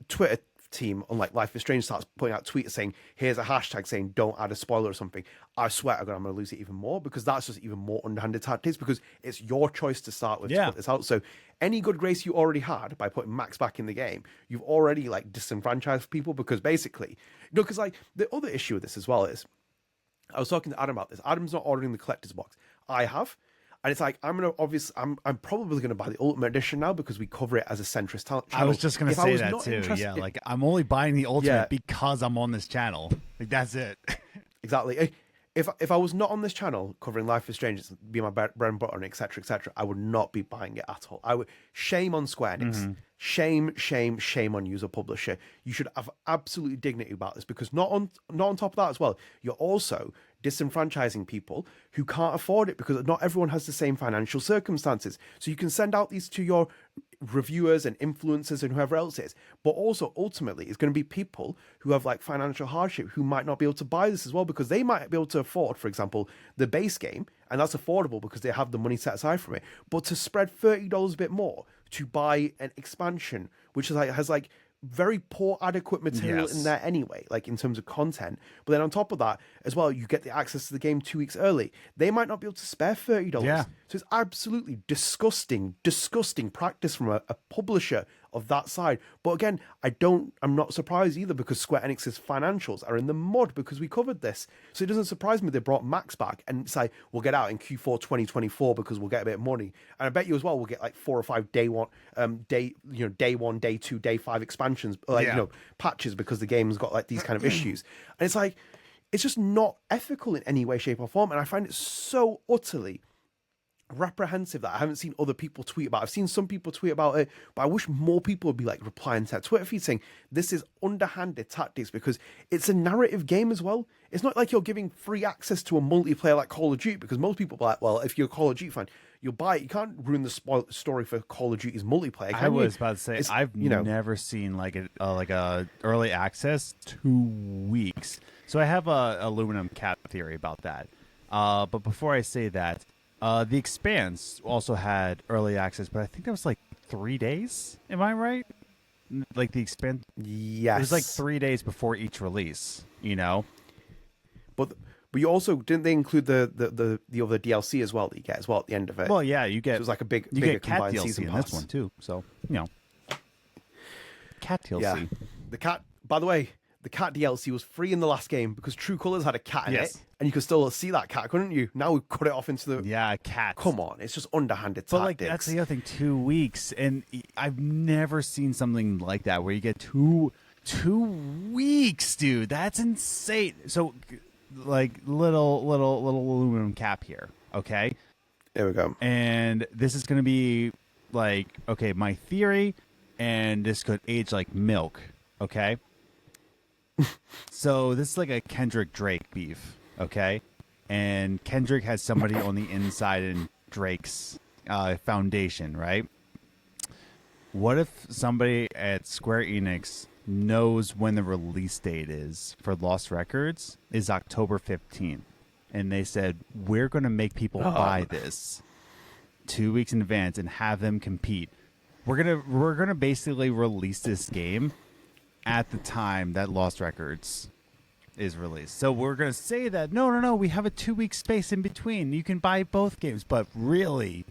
Twitter team, unlike Life is Strange, starts putting out tweets saying, here's a hashtag saying don't add a spoiler or something, I swear to God, I'm going to lose it even more, because that's just even more underhanded tactics, because it's your choice to start with to put this out. So any good grace you already had by putting Max back in the game, you've already like disenfranchised people, because basically, because like the other issue with this as well is, I was talking to Adam about this. Adam's not ordering the collector's box. I have. And it's like, I'm probably going to buy the Ultimate Edition now because we cover it as a centrist channel.
I was just going to say that too. Yeah, like I'm only buying the Ultimate because I'm on this channel. Like, that's it.
Exactly. If I was not on this channel covering Life is Strange, it'd be my bread and butter, and etc., I would not be buying it at all. Shame on Square Enix shame, shame, shame on you as a publisher. You should have absolute dignity about this, because not on top of that as well, you're also disenfranchising people who can't afford it, because not everyone has the same financial circumstances. So you can send out these to your reviewers and influencers and whoever else it is, but also ultimately it's going to be people who have like financial hardship who might not be able to buy this as well, because they might be able to afford, for example, the base game, and that's affordable because they have the money set aside from it. But to spread $30 a bit more to buy an expansion, which is like has like very poor adequate material in there anyway, like in terms of content, but then on top of that as well, you get the access to the game 2 weeks early. They might not be able to spare $30. So it's absolutely disgusting practice from a publisher of that side. But again, I'm not surprised either, because Square Enix's financials are in the mud, because we covered this. So it doesn't surprise me they brought Max back and say, we'll get out in Q4 2024 because we'll get a bit of money. And I bet you as well, we'll get like 4 or 5 day one, day 1, day 2, day 5 expansions, like, patches, because the game's got like these kind of issues. And it's like, it's just not ethical in any way, shape or form. And I find it so utterly reprehensive that I haven't seen other people tweet about. I've seen some people tweet about it, but I wish more people would be like replying to that Twitter feed saying this is underhanded tactics, because it's a narrative game as well. It's not like you're giving free access to a multiplayer like Call of Duty, because most people are like, well, if you're a Call of Duty fan, you'll buy it. You can't ruin the story for Call of Duty's multiplayer.
I was about to say, I've never seen like a early access 2 weeks. So I have a aluminum cap theory about that. But before I say that, The Expanse also had early access, but I think that was like 3 days. Am I right? Like The Expanse?
Yes.
It was like 3 days before each release,
But you also, didn't they include the other DLC as well that you get as well at the end of it?
Well, yeah, you get.
So it was like a bigger
cat
combined
DLC
season
in
pass.
this one too. So cat DLC.
Yeah. The cat. By the way, the cat DLC was free in the last game because True Colors had a cat in it, and you could still see that cat, couldn't you? Now we cut it off into the
cat.
Come on, it's just underhanded
but
tactics.
Like that's the other thing. 2 weeks, and I've never seen something like that where you get two weeks, dude. That's insane. So, like little aluminum cap here. Okay,
there we go.
And this is gonna be like, okay, my theory, and this could age like milk. Okay. So this is like a Kendrick Drake beef, okay? And Kendrick has somebody on the inside in Drake's foundation, right? What if somebody at Square Enix knows when the release date is for Lost Records is October 15th, and they said, we're going to make people buy this 2 weeks in advance and have them compete. We're gonna basically release this game at the time that Lost Records is released. So we're going to say that, no, we have a 2 week space in between. You can buy both games, but really,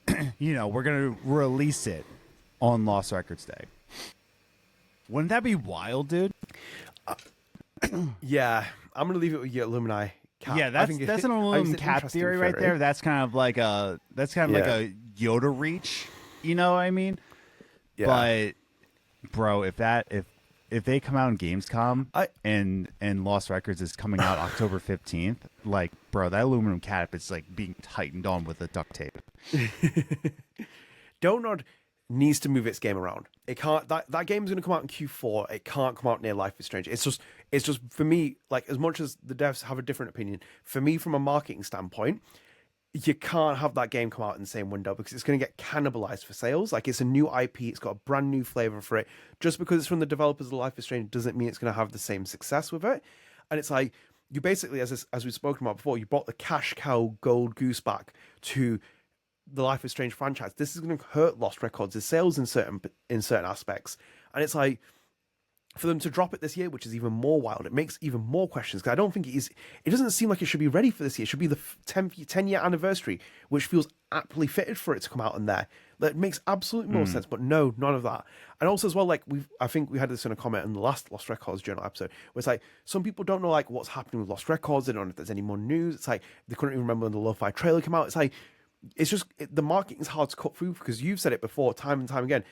we're going to release it on Lost Records Day. Wouldn't that be wild, dude?
Yeah, I'm going to leave it with your Illumini cap.
Yeah, that's an aluminum cap theory right there. That's kind of like a Yoda reach, you know what I mean? Yeah. But bro, if they come out in Gamescom and Lost Records is coming out October 15th, like, bro, that aluminum cap is like being tightened on with a duct tape.
Donut needs to move its game around. It can't. That game is going to come out in Q4. It can't come out near Life is Strange. It's just for me, like, as much as the devs have a different opinion, for me, from a marketing standpoint, you can't have that game come out in the same window because it's going to get cannibalized for sales. Like, it's a new IP. It's got a brand new flavor for it. Just because it's from the developers of Life is Strange doesn't mean it's going to have the same success with it. And it's like, you basically, as we've spoken about before, you brought the cash cow gold goose back to the Life is Strange franchise. This is going to hurt Lost Records' sales in certain aspects. And it's like, for them to drop it this year, which is even more wild, it makes even more questions, because I don't think it is. It doesn't seem like it should be ready for this year. It should be the 10-year anniversary, which feels aptly fitted for it to come out in there. That makes absolutely no sense, but no, none of that. And also as well, like, I think we had this in a comment in the last Lost Records Journal episode, where it's like, some people don't know like what's happening with Lost Records. They don't know if there's any more news. It's like, they couldn't even remember when the Lo-Fi trailer came out. It's like, it's just, the marketing is hard to cut through, because you've said it before time and time again.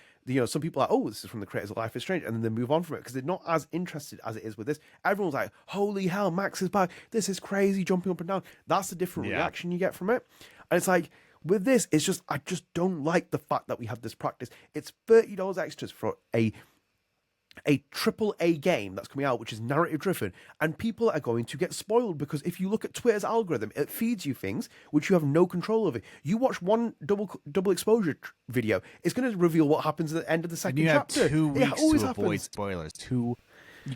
Some people are like, oh, this is from the creators of Life is Strange, and then they move on from it because they're not as interested as it is with this. Everyone's like, holy hell, Max is back, this is crazy, jumping up and down. That's the different reaction you get from it. And it's like, With this, it's just, I just don't like the fact that we have this practice. It's $30 extras for a triple A game that's coming out, which is narrative driven, and people are going to get spoiled because if you look at Twitter's algorithm, it feeds you things which you have no control over. You watch one double exposure video, it's going to reveal what happens at the end of the second chapter.
And you have 2 weeks to avoid
happens.
spoilers. You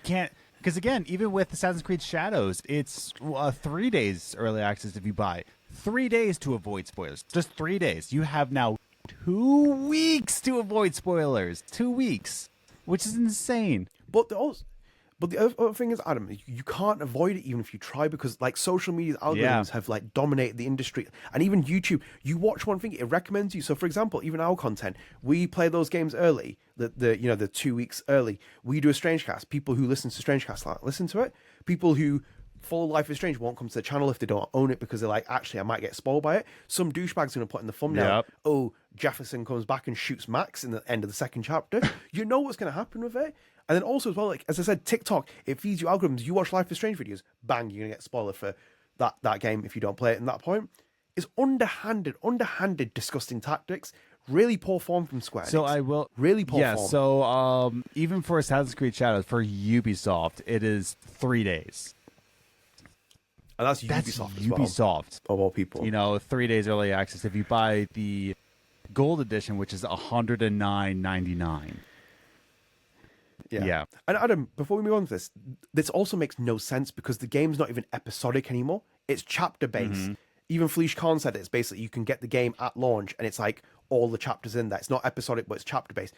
can't, because again, even with Assassin's Creed Shadows, it's 3 days early access if you buy. 3 days to avoid spoilers. Just 3 days. You have now 2 weeks to avoid spoilers. 2 weeks. Which is insane.
But the other thing is, Adam, you can't avoid it even if you try, because like social media's algorithms have like dominated the industry, and even YouTube. You watch one thing, it recommends you. So, for example, even our content, we play those games early. The 2 weeks early. We do a StrangeCast. People who listen to StrangeCast like listen to it. People who follow Life is Strange won't come to the channel if they don't own it because they're like, actually, I might get spoiled by it. Some douchebag's going to put in the thumbnail, oh, Jefferson comes back and shoots Max in the end of the second chapter. You know what's going to happen with it. And then also as well, like as I said, TikTok, it feeds you algorithms. You watch Life is Strange videos, bang, you're going to get spoiled for that game if you don't play it. And that point is underhanded, disgusting tactics. Really poor form from Square Enix.
So I will
really poor form.
So even for Assassin's Creed Shadows, for Ubisoft, it is 3 days.
And that's Ubisoft as well.
Ubisoft.
Of all people.
3 days early access. If you buy the Gold Edition, which is $109.99. Yeah.
And Adam, before we move on to this also makes no sense because the game's not even episodic anymore. It's chapter based.
Mm-hmm.
Even Felicia Khan said it's basically you can get the game at launch and it's like all the chapters in there. It's not episodic, but it's chapter based.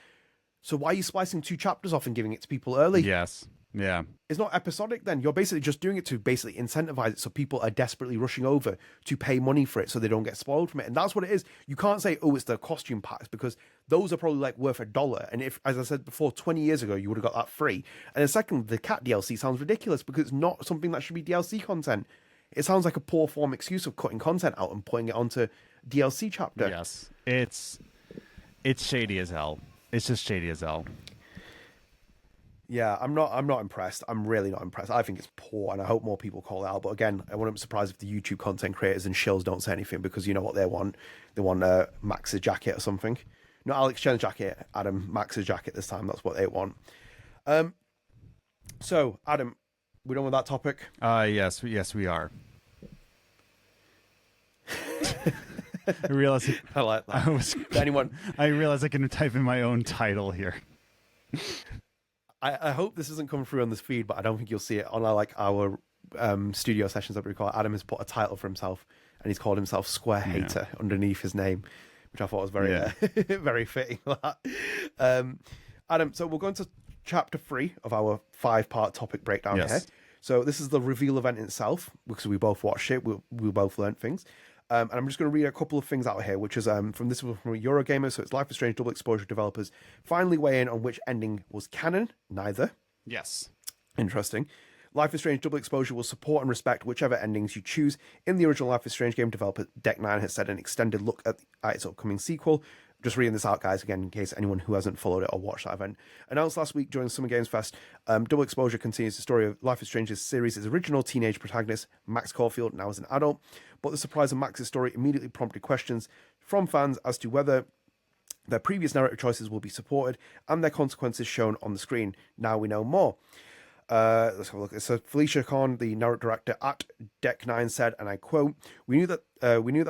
So why are you splicing 2 chapters off and giving it to people early?
Yes. Yeah.
It's not episodic then. You're basically just doing it to basically incentivize it so people are desperately rushing over to pay money for it so they don't get spoiled from it. And that's what it is. You can't say, oh, it's the costume packs because those are probably like worth $1. And if, as I said before, 20 years ago, you would have got that free. And then second, the cat DLC sounds ridiculous because it's not something that should be DLC content. It sounds like a poor form excuse of cutting content out and putting it onto DLC chapter.
Yes. It's shady as hell. It's just shady as hell.
Yeah, I'm not impressed. I'm really not impressed. I think it's poor, and I hope more people call it out. But again, I wouldn't be surprised if the YouTube content creators and shills don't say anything because you know what they want. They want Max's jacket or something. Not Alex Chen's jacket, Adam, Max's jacket this time. That's what they want. So, Adam, we done with that topic?
Yes, we are. I realized
I like that.
I realized I can type in my own title here.
I hope this doesn't come through on this feed, but I don't think you'll see it on our studio sessions that we record. Adam has put a title for himself, and he's called himself Square Hater underneath his name, which I thought was very very fitting. Adam, so we'll go into chapter 3 of our 5-part topic breakdown here. So this is the reveal event itself, because we both watched it. We both learned things. And I'm just going to read a couple of things out here, which is from Eurogamer. So it's Life is Strange Double Exposure developers finally weigh in on which ending was canon. Neither.
Yes.
Interesting. Life is Strange Double Exposure will support and respect whichever endings you choose. In the original Life is Strange game, developer Deck 9 has said an extended look at its upcoming sequel. Just reading this out, guys, again, in case anyone who hasn't followed it or watched that event. Announced last week during Summer Games Fest, Double Exposure continues the story of Life is Strange's series' original teenage protagonist, Max Caulfield, now as an adult. But the surprise of Max's story immediately prompted questions from fans as to whether their previous narrative choices will be supported and their consequences shown on the screen. Now we know more. Let's have a look. So Felicia Khan, the narrative director at Deck 9, said, and I quote, we knew that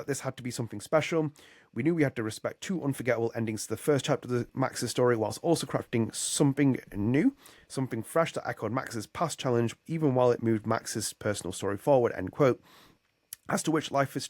this had to be something special. We knew we had to respect 2 unforgettable endings to the first chapter of the Max's story, whilst also crafting something new, something fresh that echoed Max's past challenge, even while it moved Max's personal story forward. End quote. As to which of Life is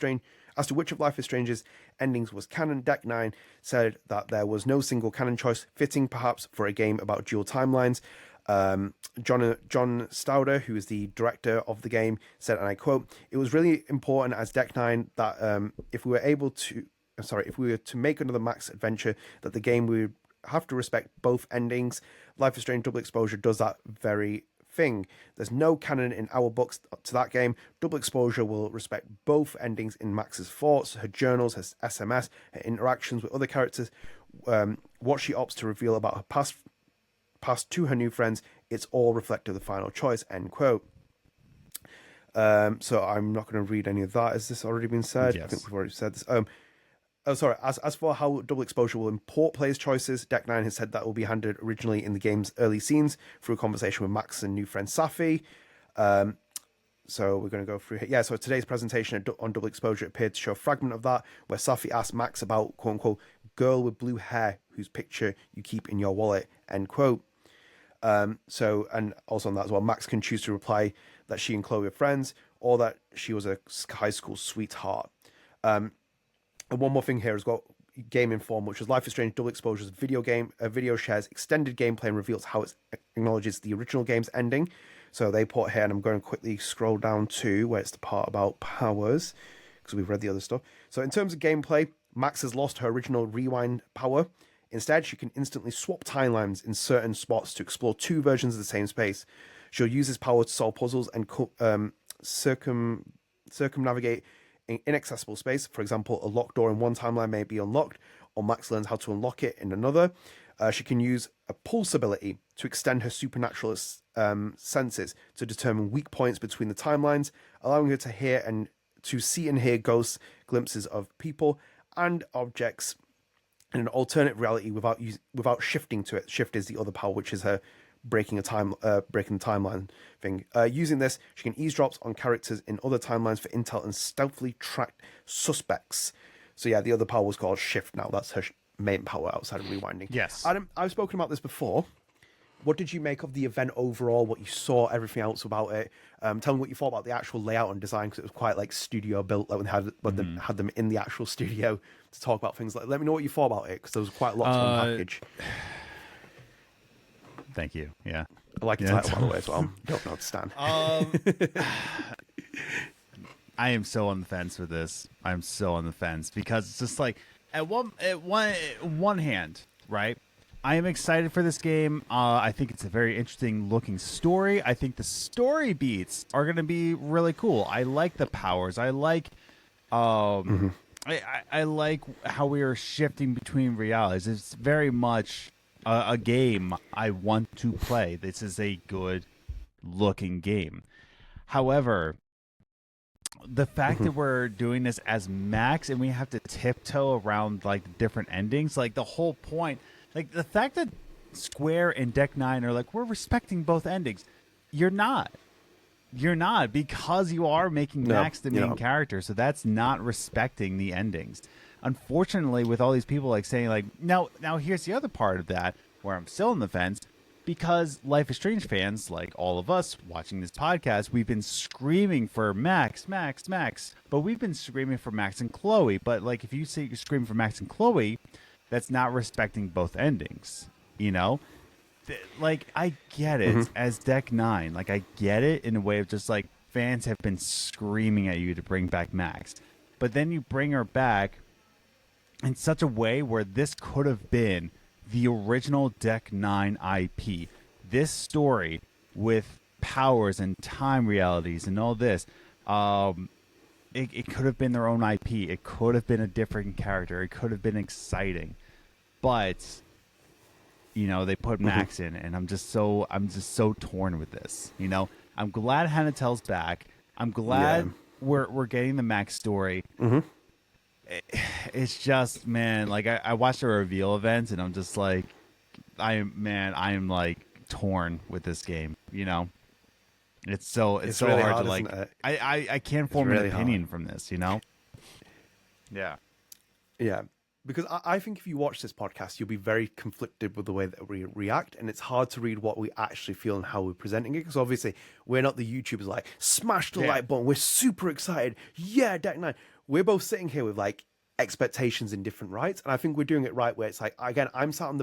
Strange's endings was canon, Deck 9 said that there was no single canon choice, fitting perhaps for a game about dual timelines. John Stauder, who is the director of the game, said, and I quote, it was really important as Deck 9 that if we were to make another Max adventure, that the game would have to respect both endings. Life is Strange Double Exposure does that very thing. There's no canon in our books to that game. Double Exposure will respect both endings in Max's thoughts, her journals, her SMS, her interactions with other characters, what she opts to reveal about her past to her new friends. It's all reflective of the final choice. End quote. So I'm not going to read any of that. Has this already been said?
Yes.
I think we've already said this. As for how double exposure will import players' choices, Deck 9 has said that will be handled originally in the game's early scenes through a conversation with Max and new friend Safi. So we're going to go through here. Yeah, so today's presentation on double exposure appeared to show a fragment of that, where Safi asked Max about, quote unquote, girl with blue hair whose picture you keep in your wallet, end quote. So, and also on that as well, Max can choose to reply that she and Chloe are friends, or that she was a high school sweetheart. And one more thing here as well, Game Inform, which was Life is Strange Double Exposure's video shares extended gameplay and reveals how it acknowledges the original game's ending. So they put here, and I'm going to quickly scroll down to where it's the part about powers, because we've read the other stuff. So in terms of gameplay, Max has lost her original rewind power. Instead, she can instantly swap timelines in certain spots to explore two versions of the same space. She'll use this power to solve puzzles and circumnavigate in inaccessible space. For example, a locked door in one timeline may be unlocked, or Max learns how to unlock it in another. She can use a pulse ability to extend her supernatural senses to determine weak points between the timelines, allowing her to hear and to see and hear ghosts, glimpses of people and objects in an alternate reality without shifting to it. Shift is the other power, which is her breaking the timeline thing. Using this, she can eavesdrop on characters in other timelines for intel and stealthily track suspects. So yeah, the other power was called Shift now. That's her main power outside of rewinding.
Yes.
Adam, I've spoken about this before. What did you make of the event overall? What you saw, everything else about it? Tell me what you thought about the actual layout and design, because it was quite like studio built. Like when they had them in the actual studio to talk about things. Like, let me know what you thought about it, because there was quite a lot to unpackage.
Thank you. Yeah,
I like the title by the way as well. Don't know how to stand.
I am so on the fence with this. I'm so on the fence because it's just like at one hand, right? I am excited for this game. I think it's a very interesting looking story. I think the story beats are going to be really cool. I like the powers. I like, I like how we are shifting between realities. It's very much a game I want to play. This is a good looking game. However, the fact that we're doing this as Max and we have to tiptoe around like the different endings, like the whole point, like the fact that Square and Deck 9 are like, we're respecting both endings. You're not because you are making Max the main character. So that's not respecting the endings. Unfortunately, with all these people like saying like, now here's the other part of that where I'm still on the fence, because Life is Strange fans, like all of us watching this podcast, we've been screaming for Max, Max, Max, but we've been screaming for Max and Chloe. But like, if you say you're screaming for Max and Chloe, that's not respecting both endings, you know? Like, I get it as Deck 9. Like, I get it in a way of just like, fans have been screaming at you to bring back Max. But then you bring her back in such a way where this could have been the original Deck 9 IP. This story with powers and time realities and all this, it could have been their own IP. It could have been a different character. It could have been exciting. But, you know, they put Max in, and I'm just so torn with this. You know, I'm glad Hannah Telle's back. I'm glad we're getting the Max story. It's just, man, like I watched a reveal event and I'm just like, I am like torn with this game, you know? It's so really hard to like, I can't form an opinion from this, you know? Yeah.
Yeah. Because I think if you watch this podcast, you'll be very conflicted with the way that we react, and it's hard to read what we actually feel and how we're presenting it, because obviously we're not the YouTubers like, smash the like button, we're super excited, yeah, Deck 9. We're both sitting here with like expectations in different rights, and I think we're doing it right where it's like, again, I'm sat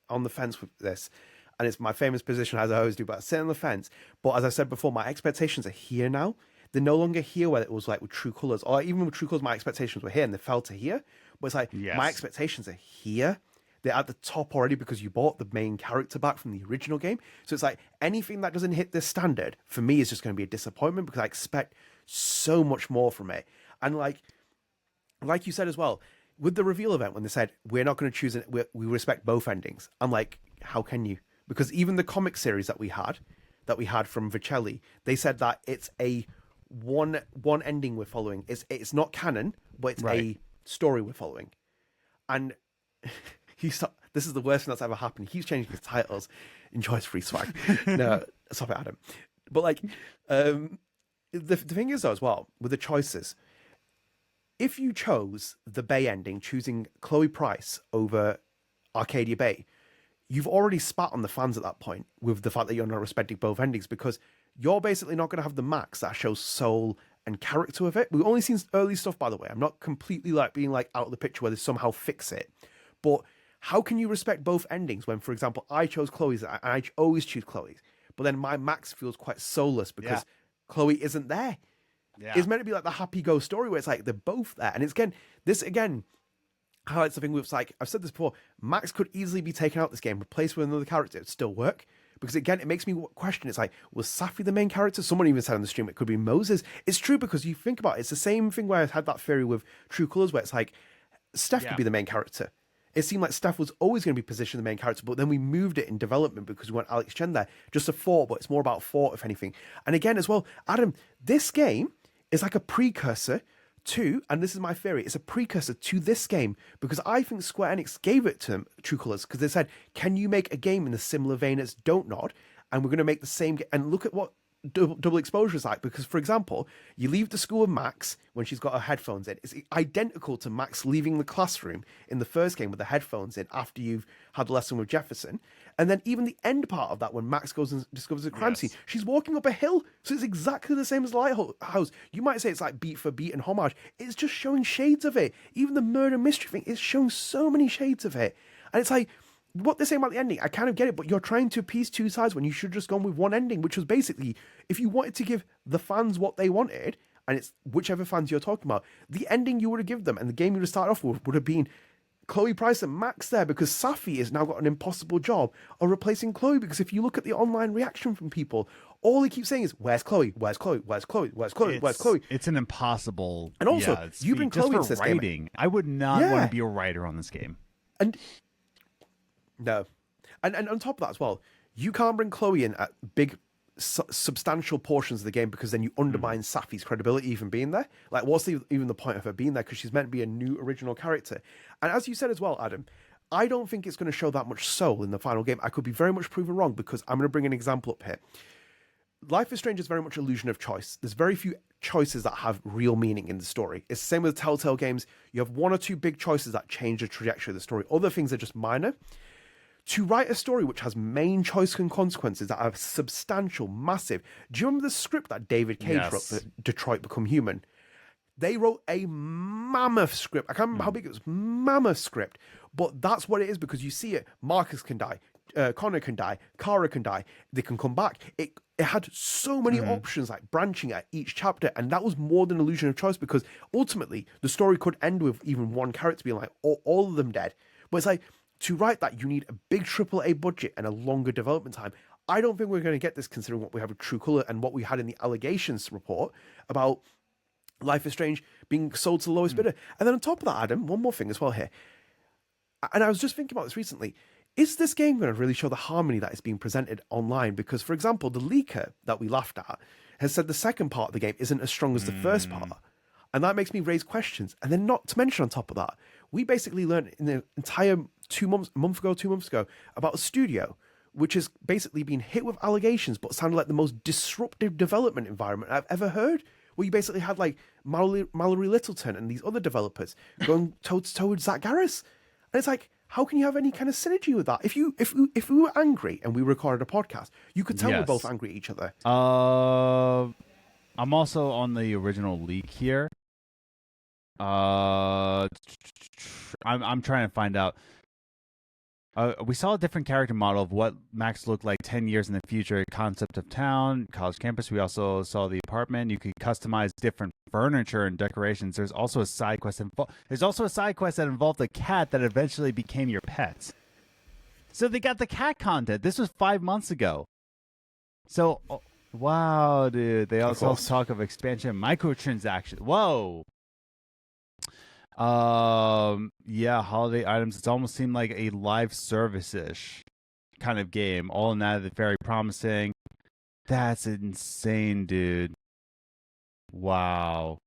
on the fence with this, and it's my famous position as I always do, but I sit on the fence. But as I said before, my expectations are here now. They're no longer here where it was like with True Colors, or even with True Colors, my expectations were here and they fell to here. But it's like, my expectations are here. They're at the top already because you bought the main character back from the original game. So it's like, anything that doesn't hit this standard for me is just going to be a disappointment, because I expect so much more from it. And like you said as well, with the reveal event, when they said, we're not going to choose, we respect both endings. I'm like, how can you? Because even the comic series that we had from Vicelli, they said that it's a one ending we're following. It's not canon, but it's a story we're following. and this is the worst thing that's ever happened. He's changing his titles. Enjoys free swag. No, stop it, Adam. But like, the thing is though as well with the choices. If you chose the Bay ending, choosing Chloe Price over Arcadia Bay, you've already spat on the fans at that point with the fact that you're not respecting both endings, because you're basically not going to have the Max that shows soul and character with it. We've only seen early stuff, by the way. I'm not completely like being like out of the picture where they somehow fix it. But how can you respect both endings when, for example, I chose Chloe's and I always choose Chloe's, but then my Max feels quite soulless because Chloe isn't there. Yeah. It's meant to be like the happy go story where it's like they're both there. And it's this again highlights the thing with, like, I've said this before, Max could easily be taken out this game, replaced with another character, it'd still work. Because again, it makes me question, it's like, was Safi the main character? Someone even said on the stream it could be Moses. It's true, because you think about it, it's the same thing where I had that theory with True Colors where it's like, Steph could be the main character. It seemed like Steph was always going to be positioned the main character, but then we moved it in development because we want Alex Chen there. Just a thought, but it's more about thought, if anything. And again, as well, Adam, this game is like a precursor to, and this is my theory, it's a precursor to this game, because I think Square Enix gave it to True Colors because they said, can you make a game in a similar vein as Don't Nod? And we're going to make the same game. And look at what double exposure is like, because, for example, you leave the school with Max when she's got her headphones in. It's identical to Max leaving the classroom in the first game with the headphones in after you've had a lesson with Jefferson. And then even the end part of that, when Max goes and discovers a crime scene, she's walking up a hill. So it's exactly the same as Lighthouse. You might say it's like beat for beat and homage. It's just showing shades of it. Even the murder mystery thing is showing so many shades of it. And it's like, what they're saying about the ending, I kind of get it, but you're trying to appease two sides when you should have just gone with one ending, which was basically, if you wanted to give the fans what they wanted, and it's whichever fans you're talking about, the ending you would have given them, and the game you would have started off with would have been Chloe Price and Max there, because Safi has now got an impossible job of replacing Chloe, because if you look at the online reaction from people, all they keep saying is, where's Chloe? Where's Chloe? Where's Chloe? Where's Chloe? Where's Chloe?
It's an impossible...
And also, you bring Chloe into this
writing.
game.
I would not want to be a writer on this game.
And... No. And on top of that as well, you can't bring Chloe in at big, substantial portions of the game, because then you undermine Safi's credibility even being there. Like, what's even the point of her being there? Because she's meant to be a new original character. And as you said as well, Adam, I don't think it's going to show that much soul in the final game. I could be very much proven wrong, because I'm going to bring an example up here. Life is Strange is very much illusion of choice. There's very few choices that have real meaning in the story. It's the same with the Telltale games. You have one or two big choices that change the trajectory of the story. Other things are just minor. To write a story which has main choice and consequences that are substantial, massive. Do you remember the script that David Cage wrote for Detroit Become Human? They wrote a mammoth script. I can't remember how big it was. Mammoth script. But that's what it is, because you see it. Marcus can die. Connor can die. Kara can die. They can come back. It had so many options, like branching at each chapter. And that was more than illusion of choice, because ultimately the story could end with even one character being like, all of them dead. But it's like, to write that, you need a big AAA budget and a longer development time. I don't think we're going to get this, considering what we have with True Color and what we had in the allegations report about Life is Strange being sold to the lowest bidder. And then on top of that, Adam, one more thing as well here. And I was just thinking about this recently. Is this game going to really show the harmony that is being presented online? Because, for example, the leaker that we laughed at has said the second part of the game isn't as strong as the first part. And that makes me raise questions. And then, not to mention on top of that, we basically learned in the entire 2 months ago, about a studio which has basically been hit with allegations, but sounded like the most disruptive development environment I've ever heard. Where you basically had like Mallory Littleton and these other developers going toe to toe with Zach Garris, and it's like, how can you have any kind of synergy with that? If we were angry and we recorded a podcast, you could tell we're both angry at each other.
I'm also on the original leak here. I'm trying to find out. We saw a different character model of what Max looked like 10 years in the future. Concept of town, college campus. We also saw the apartment. You could customize different furniture and decorations. There's also a side quest. There's also a side quest that involved a cat that eventually became your pet. So they got the cat content. This was 5 months ago. So, wow, dude. They also talk of expansion, microtransaction. Whoa. Yeah, holiday items. It's almost seemed like a live service-ish kind of game. All in that, very promising. That's insane, dude. Wow.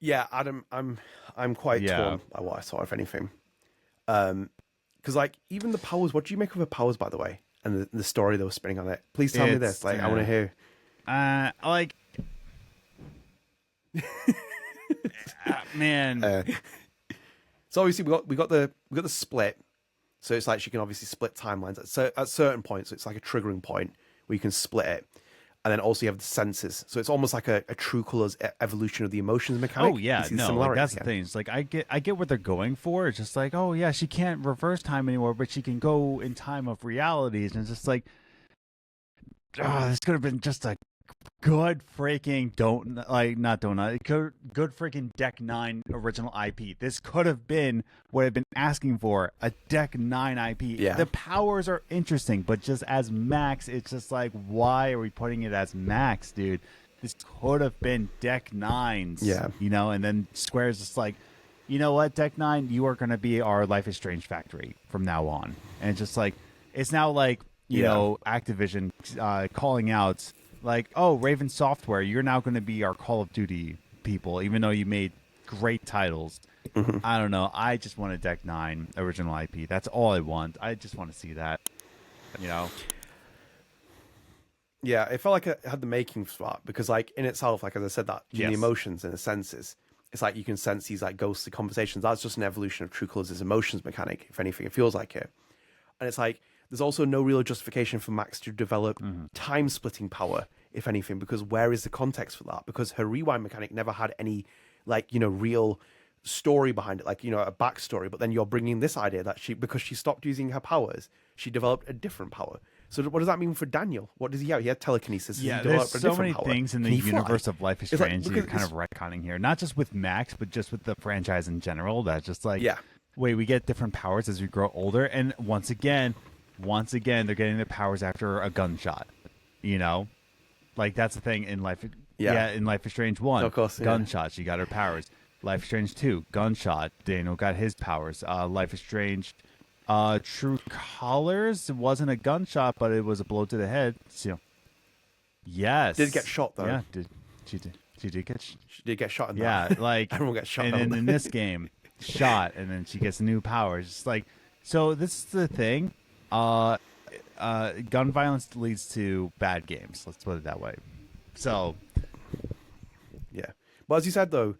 Yeah, Adam, I'm quite torn by what I saw, if anything. Because like even the powers, what do you make of the powers, by the way, and the story they were spinning on it? Please tell me this. Like, I want to hear.
Like, man.
So obviously we got the split. So it's like she can obviously split timelines at certain points. So it's like a triggering point where you can split it. And then also you have the senses. So it's almost like a True Colors evolution of the emotions mechanic.
Oh, yeah. No, like, that's the thing. It's like, I get what they're going for. It's just like, oh, yeah, she can't reverse time anymore, but she can go in time of realities. And it's just like, this could have been just a good freaking good freaking Deck 9 original IP. This could have been what I've been asking for, a Deck 9 IP.
Yeah.
The powers are interesting, but just as Max, it's just like, why are we putting it as Max, dude? This could have been Deck 9's.
Yeah.
You know, and then Square's just like, you know what, Deck 9, you are going to be our Life is Strange factory from now on. And it's just like, it's now like, you know, Activision calling out, like, oh, Raven Software, you're now going to be our Call of Duty people, even though you made great titles.
Mm-hmm.
I don't know. I just want a Deck 9 original IP. That's all I want. I just want to see that, you know?
Yeah, it felt like it had the makings for that because, like, in itself, like, as I said, that the emotions and the senses, it's like you can sense these, like, ghostly conversations. That's just an evolution of True Colors' emotions mechanic, if anything. It feels like it. And it's like, there's also no real justification for Max to develop time-splitting power, if anything, because where is the context for that? Because her rewind mechanic never had any, like, you know, real story behind it, like, you know, a backstory. But then you're bringing this idea that because she stopped using her powers, she developed a different power. So what does that mean for Daniel? What does he have? He had telekinesis.
Yeah, there's so many things in the universe of Life is Strange that you're kind of retconning here. Not just with Max, but just with the franchise in general. That's just like, wait, we get different powers as we grow older. And once again, they're getting their powers after a gunshot. You know? Like, that's the thing in Life. In Life is Strange 1,
of course,
gunshot, she got her powers. Life is Strange 2, gunshot, Daniel got his powers. Life is Strange True Colors, it wasn't a gunshot, but it was a blow to the head. So, yes.
Did get shot, though.
Yeah, she did get
She did get shot in that.
Yeah, like,
everyone gets shot.
And in this game, shot, and then she gets new powers. It's like, so this is the thing. Gun violence leads to bad games. Let's put it that way. So,
yeah. But as you said, though,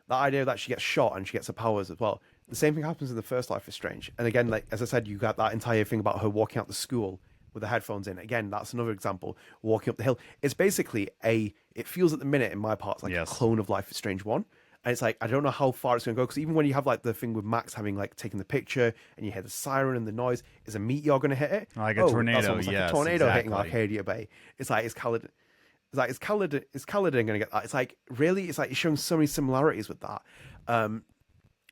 the idea that she gets shot and she gets her powers as well. The same thing happens in the first Life is Strange. And again, like as I said, you got that entire thing about her walking out the school with the headphones in. Again, that's another example. Walking up the hill. It's basically it feels at the minute in my parts like a clone of Life is Strange 1. And it's like, I don't know how far it's going to go, because even when you have like the thing with Max having like taken the picture and you hear the siren and the noise, is a meteor going to hit it?
Like a tornado,
that's almost like a tornado hitting Arcadia Bay. It's like, is Caledon going to get that? It's like, really? It's like, it's showing so many similarities with that,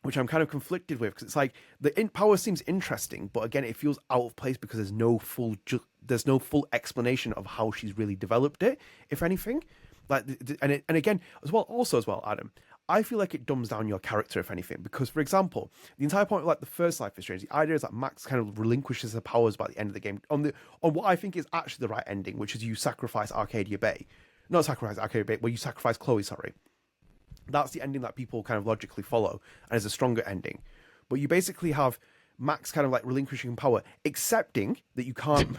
which I'm kind of conflicted with, because it's like, the power seems interesting, but again, it feels out of place because there's no full explanation of how she's really developed it, if anything. Like, and again, as well, Adam, I feel like it dumbs down your character, if anything, because, for example, the entire point of like the first Life is Strange, the idea is that Max kind of relinquishes her powers by the end of the game on what I think is actually the right ending, which is you sacrifice Arcadia Bay. Not sacrifice Arcadia Bay, where you sacrifice Chloe, sorry. That's the ending that people kind of logically follow, and is a stronger ending. But you basically have Max kind of like relinquishing power, accepting that you can't...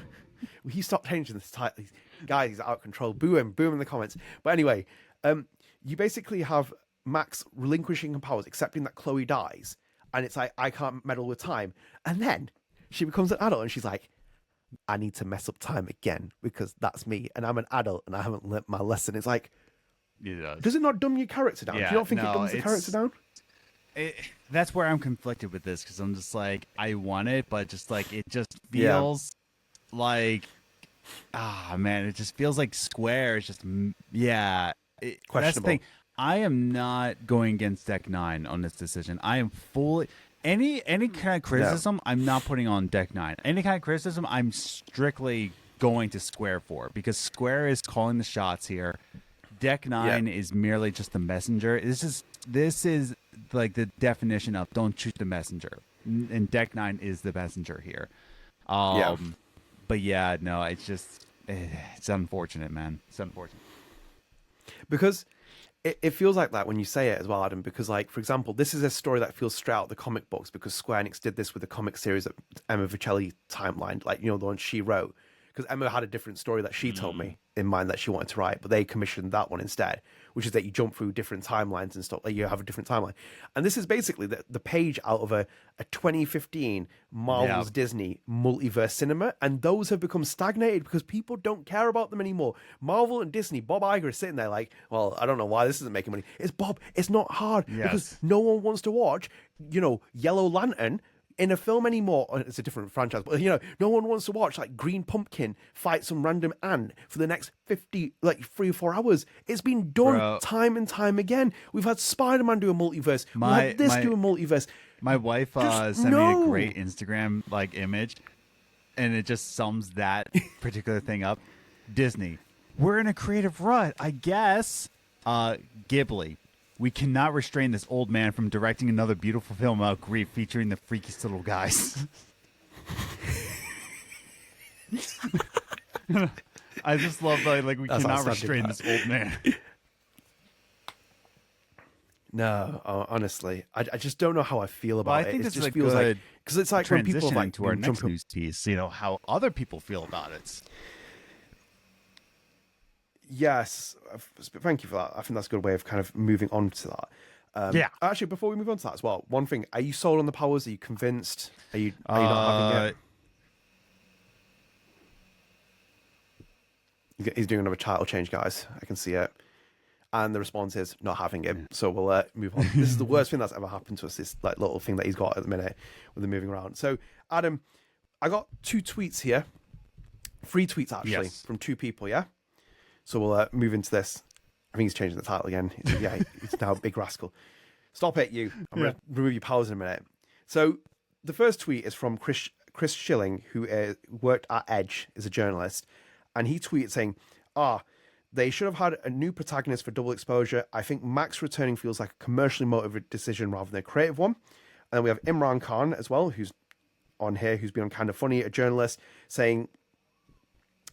He stopped changing this title. Guys, he's out of control. Boo him in the comments. But anyway, you basically have Max relinquishing her powers, accepting that Chloe dies, and it's like, I can't meddle with time. And then she becomes an adult, and she's like, I need to mess up time again, because that's me, and I'm an adult, and I haven't learnt my lesson. It's like, does it not dumb your character down?
Yeah,
Do you not think it dumbs the character down?
That's where I'm conflicted with this, because I'm just like, I want it, but just like, it just feels like, man, it just feels like Square is just, that's the thing. I am not going against Deck 9 on this decision. I am fully... Any kind of criticism, I'm not putting on Deck 9. Any kind of criticism, I'm strictly going to Square for, because Square is calling the shots here. Deck 9 is merely just the messenger. This is like the definition of don't shoot the messenger. And Deck 9 is the messenger here. But yeah, no, it's just... It's unfortunate, man. It's unfortunate.
Because It feels like that when you say it as well, Adam, because, like, for example, this is a story that feels straight out of the comic books because Square Enix did this with the comic series that Emma Vicelli timelined, like, the one she wrote. Because Emma had a different story that she told me in mind that she wanted to write, but they commissioned that one instead, which is that you jump through different timelines and stuff. Like, you have a different timeline. And this is basically the page out of a 2015 Marvel's Disney multiverse cinema, and those have become stagnated because people don't care about them anymore. Marvel and Disney, Bob Iger is sitting there like, well, I don't know why this isn't making money. It's Bob, it's not hard because no one wants to watch, Yellow Lantern in a film anymore. It's a different franchise, but no one wants to watch like Green Pumpkin fight some random ant for the next 3 or 4 hours. It's been done time and time again. We've had Spider-Man do a multiverse. We had this do a multiverse.
My wife sent me a great Instagram image, and it just sums that particular thing up. Disney, we're in a creative rut, I guess. Ghibli, we cannot restrain this old man from directing another beautiful film about grief featuring the freakiest little guys. I just love that, we cannot restrain this old man.
No, honestly, I just don't know how I feel about it.
I think
it
just
feels like, because it's like when people
to our next news piece, how other people feel about it.
Yes, thank you for that. I think that's a good way of kind of moving on to that. Actually, before we move on to that as well, one thing: are you sold on the powers? Are you convinced? Are you not having it? He's doing another title change, guys. I can see it, and the response is not having it. So we'll move on. This is the worst thing that's ever happened to us. This little thing that he's got at the minute with the moving around. So Adam, I got 2 tweets here, 3 tweets actually from 2 people. Yeah. So we'll move into this. I think he's changing the title again. He's now a big rascal. Stop it, you. I'm going to remove your powers in a minute. So the first tweet is from Chris Schilling, who worked at Edge, is a journalist. And he tweeted saying, they should have had a new protagonist for Double Exposure. I think Max returning feels like a commercially motivated decision rather than a creative one. And then we have Imran Khan as well, who's on here, who's been on Kind of Funny, a journalist, saying...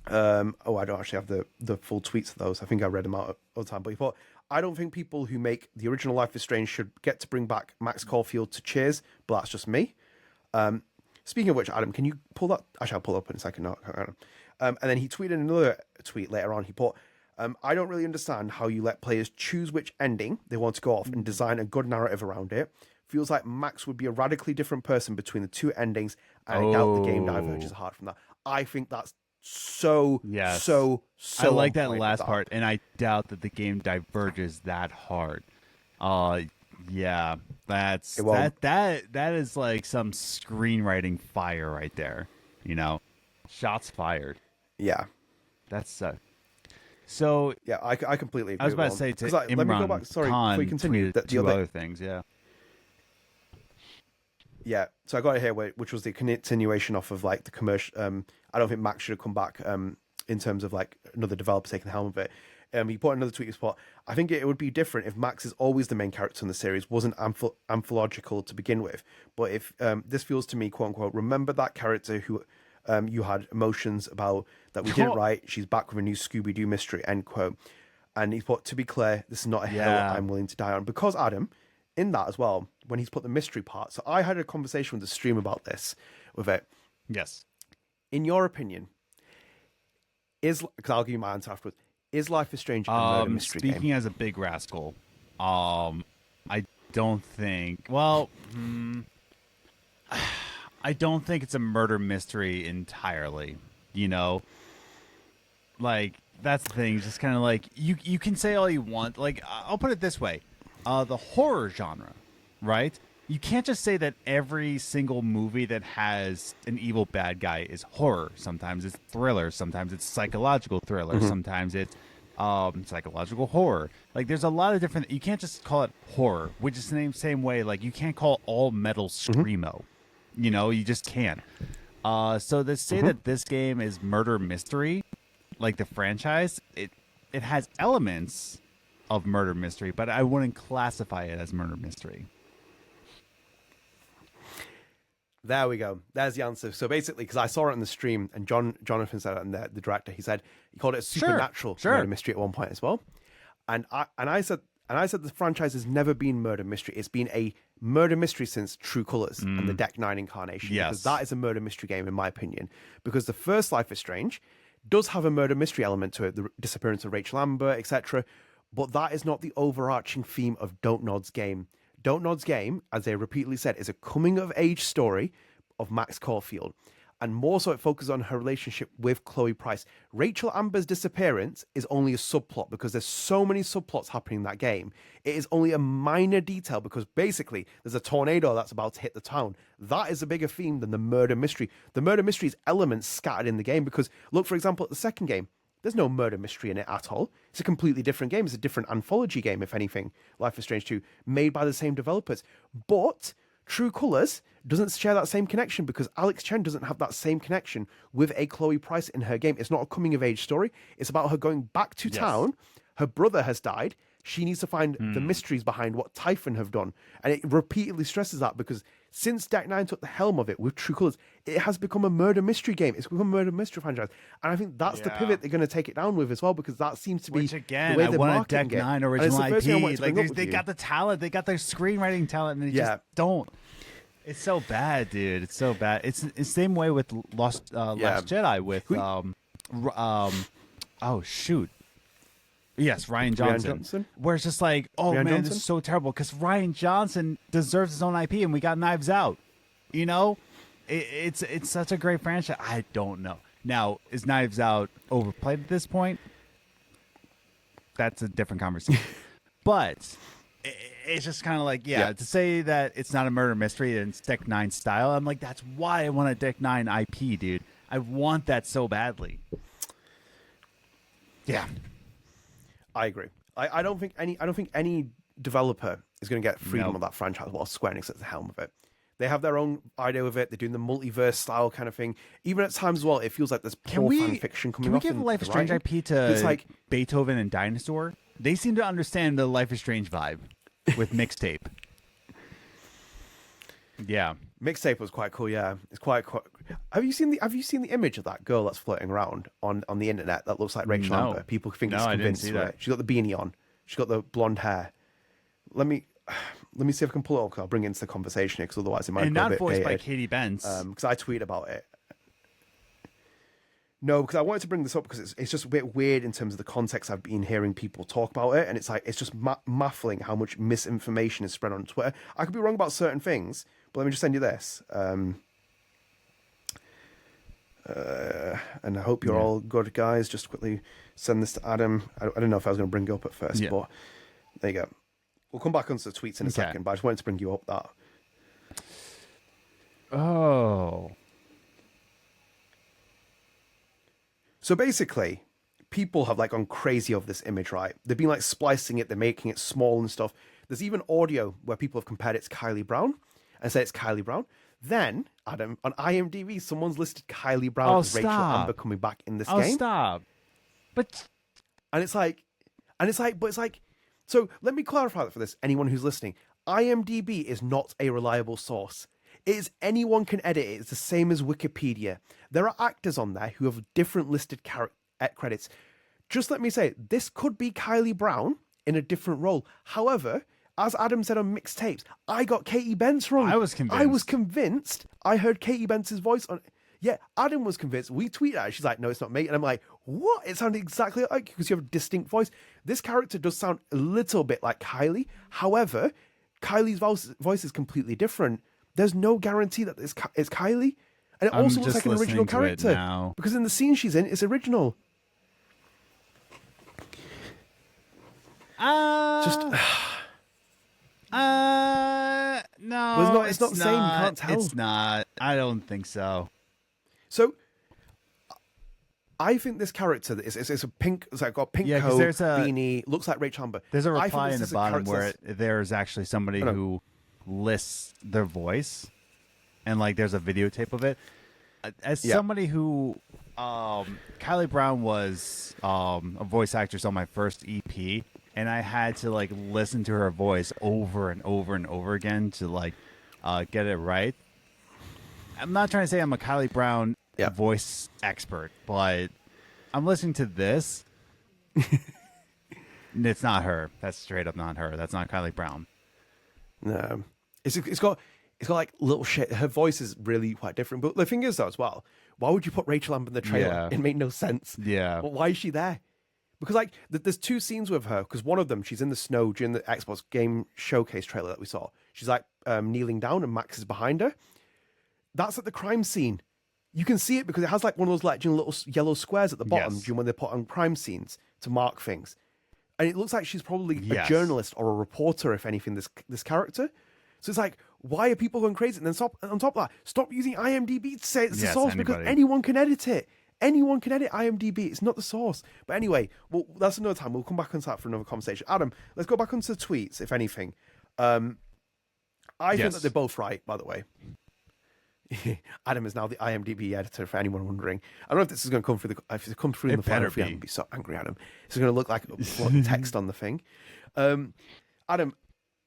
I don't actually have the full tweets of those. I think I read them out all the time. But he thought, I don't think people who make the original Life is Strange should get to bring back Max Caulfield to Cheers, but that's just me. Speaking of which, Adam, can you pull that? Actually, I'll pull up in a second. No, and then he tweeted another tweet later on. He put, I don't really understand how you let players choose which ending they want to go off and design a good narrative around it. Feels like Max would be a radically different person between the 2 endings, and I doubt the game diverges hard from that. I think that's so I
like that last part, and I doubt that the game diverges that hard. That's that is like some screenwriting fire right there. Shots fired.
Yeah,
that's so.
Yeah, I completely agree.
I was about to say to Imran
let me go back. Sorry,
Khan
before we continue. The
other things, yeah.
Yeah, so I got it here, which was the continuation off of the commercial. I don't think Max should have come back in terms of another developer taking the helm of it. He put another tweet spot. I think it would be different if Max is always the main character in the series, wasn't anthological to begin with. But if this feels to me, quote unquote, remember that character who you had emotions about that we didn't write. She's back with a new Scooby-Doo mystery, end quote. And he put, to be clear, this is not a hill I'm willing to die on. Because Adam, in that as well, when he's put the mystery part. So I had a conversation with the stream about this with it.
Yes.
In your opinion, because I'll give you my answer afterwards, is Life is Strange a murder mystery game?
Speaking as a big rascal, I don't think, I don't think it's a murder mystery entirely, that's the thing. Just kind of you can say all you want. I'll put it this way. The horror genre, right? You can't just say that every single movie that has an evil bad guy is horror. Sometimes it's thriller. Sometimes it's psychological thriller. Mm-hmm. Sometimes it's psychological horror. There's a lot of different... You can't just call it horror, which is the same way. You can't call all metal screamo. Mm-hmm. You just can't. So to say that this game is murder mystery, like the franchise, it has elements of murder mystery, but I wouldn't classify it as murder mystery.
There we go. There's the answer. So basically, because I saw it in the stream, and Jonathan said it, and the director, he called it a supernatural murder mystery at one point as well. And I said And I said the franchise has never been murder mystery. It's been a murder mystery since True Colors and the Deck 9 incarnation.
Yes.
Because that is a murder mystery game, in my opinion. Because the first Life is Strange does have a murder mystery element to it, the disappearance of Rachel Amber, etc. But that is not the overarching theme of Don't Nod's game. Don't Nod's game, as they repeatedly said, is a coming-of-age story of Max Caulfield. And more so, it focuses on her relationship with Chloe Price. Rachel Amber's disappearance is only a subplot because there's so many subplots happening in that game. It is only a minor detail because basically there's a tornado that's about to hit the town. That is a bigger theme than the murder mystery. The murder mystery is elements scattered in the game because, look, for example, at the second game, there's no murder mystery in it at all. It's a completely different game. It's a different anthology game, if anything, Life is Strange 2, made by the same developers. But True Colors doesn't share that same connection because Alex Chen doesn't have that same connection with a Chloe Price in her game. It's not a coming-of-age story. It's about her going back to town. Her brother has died. She needs to find the mysteries behind what Typhon have done. And it repeatedly stresses that because since Deck 9 took the helm of it with True Colors, it has become a murder mystery game. It's become a murder mystery franchise. And I think that's the pivot they're going to take it down with as well because that seems to be
Which, again,
the way
I
they're
want a
marketing
Deck
it.
9
And it's
original
the first thing I wanted
IP.
to bring
Like,
up with
they
you.
got the talent. They got their screenwriting talent, and they just don't. It's so bad, dude. It's so bad. It's the same way with Last Jedi with oh shoot. Yes, Ryan Johnson. Where it's just like, oh
Rian
man,
Johnson?
this is so terrible because Ryan Johnson deserves his own IP, and we got Knives Out. You know, it's such a great franchise. I don't know. Now, is Knives Out overplayed at this point? That's a different conversation. But it's just kind of like, to say that it's not a murder mystery and it's Deck 9 style, I'm like, that's why I want a Deck 9 IP, dude. I want that so badly. Yeah.
I agree. I don't think any developer is going to get freedom of that franchise while Square Enix at the helm of it. They have their own idea with it. They're doing the multiverse style kind of thing. Even at times as well, it feels like there's poor fan fiction coming off.
Can we give Life is Strange IP to
it's like
Beethoven and Dinosaur? They seem to understand the Life is Strange vibe with Mixtape. Yeah.
Mixtape was quite cool. Yeah, it's quite. Have you seen the image of that girl that's floating around on the internet that looks like Rachel Amber? People think it's convinced to it. She's got the beanie on. She's got the blonde hair. Let me see if I can pull it up because I'll bring it into the conversation because otherwise it might go a bit
voiced by
dated.
Katie Benz.
Because I tweet about it. No, because I wanted to bring this up because it's just a bit weird in terms of the context I've been hearing people talk about it, and it's like it's just baffling how much misinformation is spread on Twitter. I could be wrong about certain things, but let me just send you this. And I hope you're all good, guys. Just quickly send this to Adam. I don't know if I was going to bring it up at first, but there you go. We'll come back onto the tweets in a second, but I just wanted to bring you up that.
Oh.
So basically, people have like gone crazy over this image, right? They've been like splicing it, they're making it small and stuff. There's even audio where people have compared it to Kylie Brown and say it's Kylie Brown. Then, Adam, on IMDb, someone's listed Kylie Brown as Rachel Amber coming back in this game.
Oh, stop. But
it's like, so let me clarify that for this, anyone who's listening. IMDb is not a reliable source. It is anyone can edit it. It's the same as Wikipedia. There are actors on there who have different listed credits. Just let me say, this could be Kylie Brown in a different role. However, as Adam said on Mixtapes, I got Katie Benz wrong.
I was
convinced. I heard Katie Benz's voice on. Yeah, Adam was convinced. We tweeted at her. She's like, no, it's not me. And I'm like, what? It sounded exactly like you because you have a distinct voice. This character does sound a little bit like Kylie. However, Kylie's voice is completely different. There's no guarantee that it's Kylie. And it also looks like an original character. Because in the scene she's in, it's original.
No.
Well, it's not the same. You can't tell.
It's not. I don't think so.
So, I think this character it's a pink. It's like got pink coat, beanie, looks like Rachel Amber.
There's a reply in the bottom where there's actually somebody who lists their voice, and like there's a videotape of it. As somebody who, Kylie Brown was a voice actress on my first EP, and I had to like listen to her voice over and over and over again to like get it right. I'm not trying to say I'm a Kylie Brown voice expert, but I'm listening to this. It's not her. That's straight up not her. That's not Kylie Brown.
No, it's got like little shit. Her voice is really quite different. But the thing is, though, as well, why would you put Rachel Amber in the trailer?
Yeah.
It made no sense.
Yeah.
But why is she there? Because like there's two scenes with her. Because one of them, she's in the snow during the Xbox game showcase trailer that we saw. She's like kneeling down, and Max is behind her. That's at the crime scene. You can see it because it has like one of those like little yellow squares at the bottom when they put on crime scenes to mark things. And it looks like she's probably a journalist or a reporter, if anything, this character. So it's like, why are people going crazy? And then on top of that, stop using IMDb to say it's the source because anyone can edit it. Anyone can edit IMDb. It's not the source. But anyway, well, that's another time. We'll come back onto that for another conversation. Adam, let's go back onto the tweets, if anything. I think that they're both right, by the way. Adam is now the IMDb editor, for anyone wondering. I don't know if this is going to come through if it's come through in the final feed, I'm going to be so angry, Adam. It's going to look like floating text on the thing. Adam,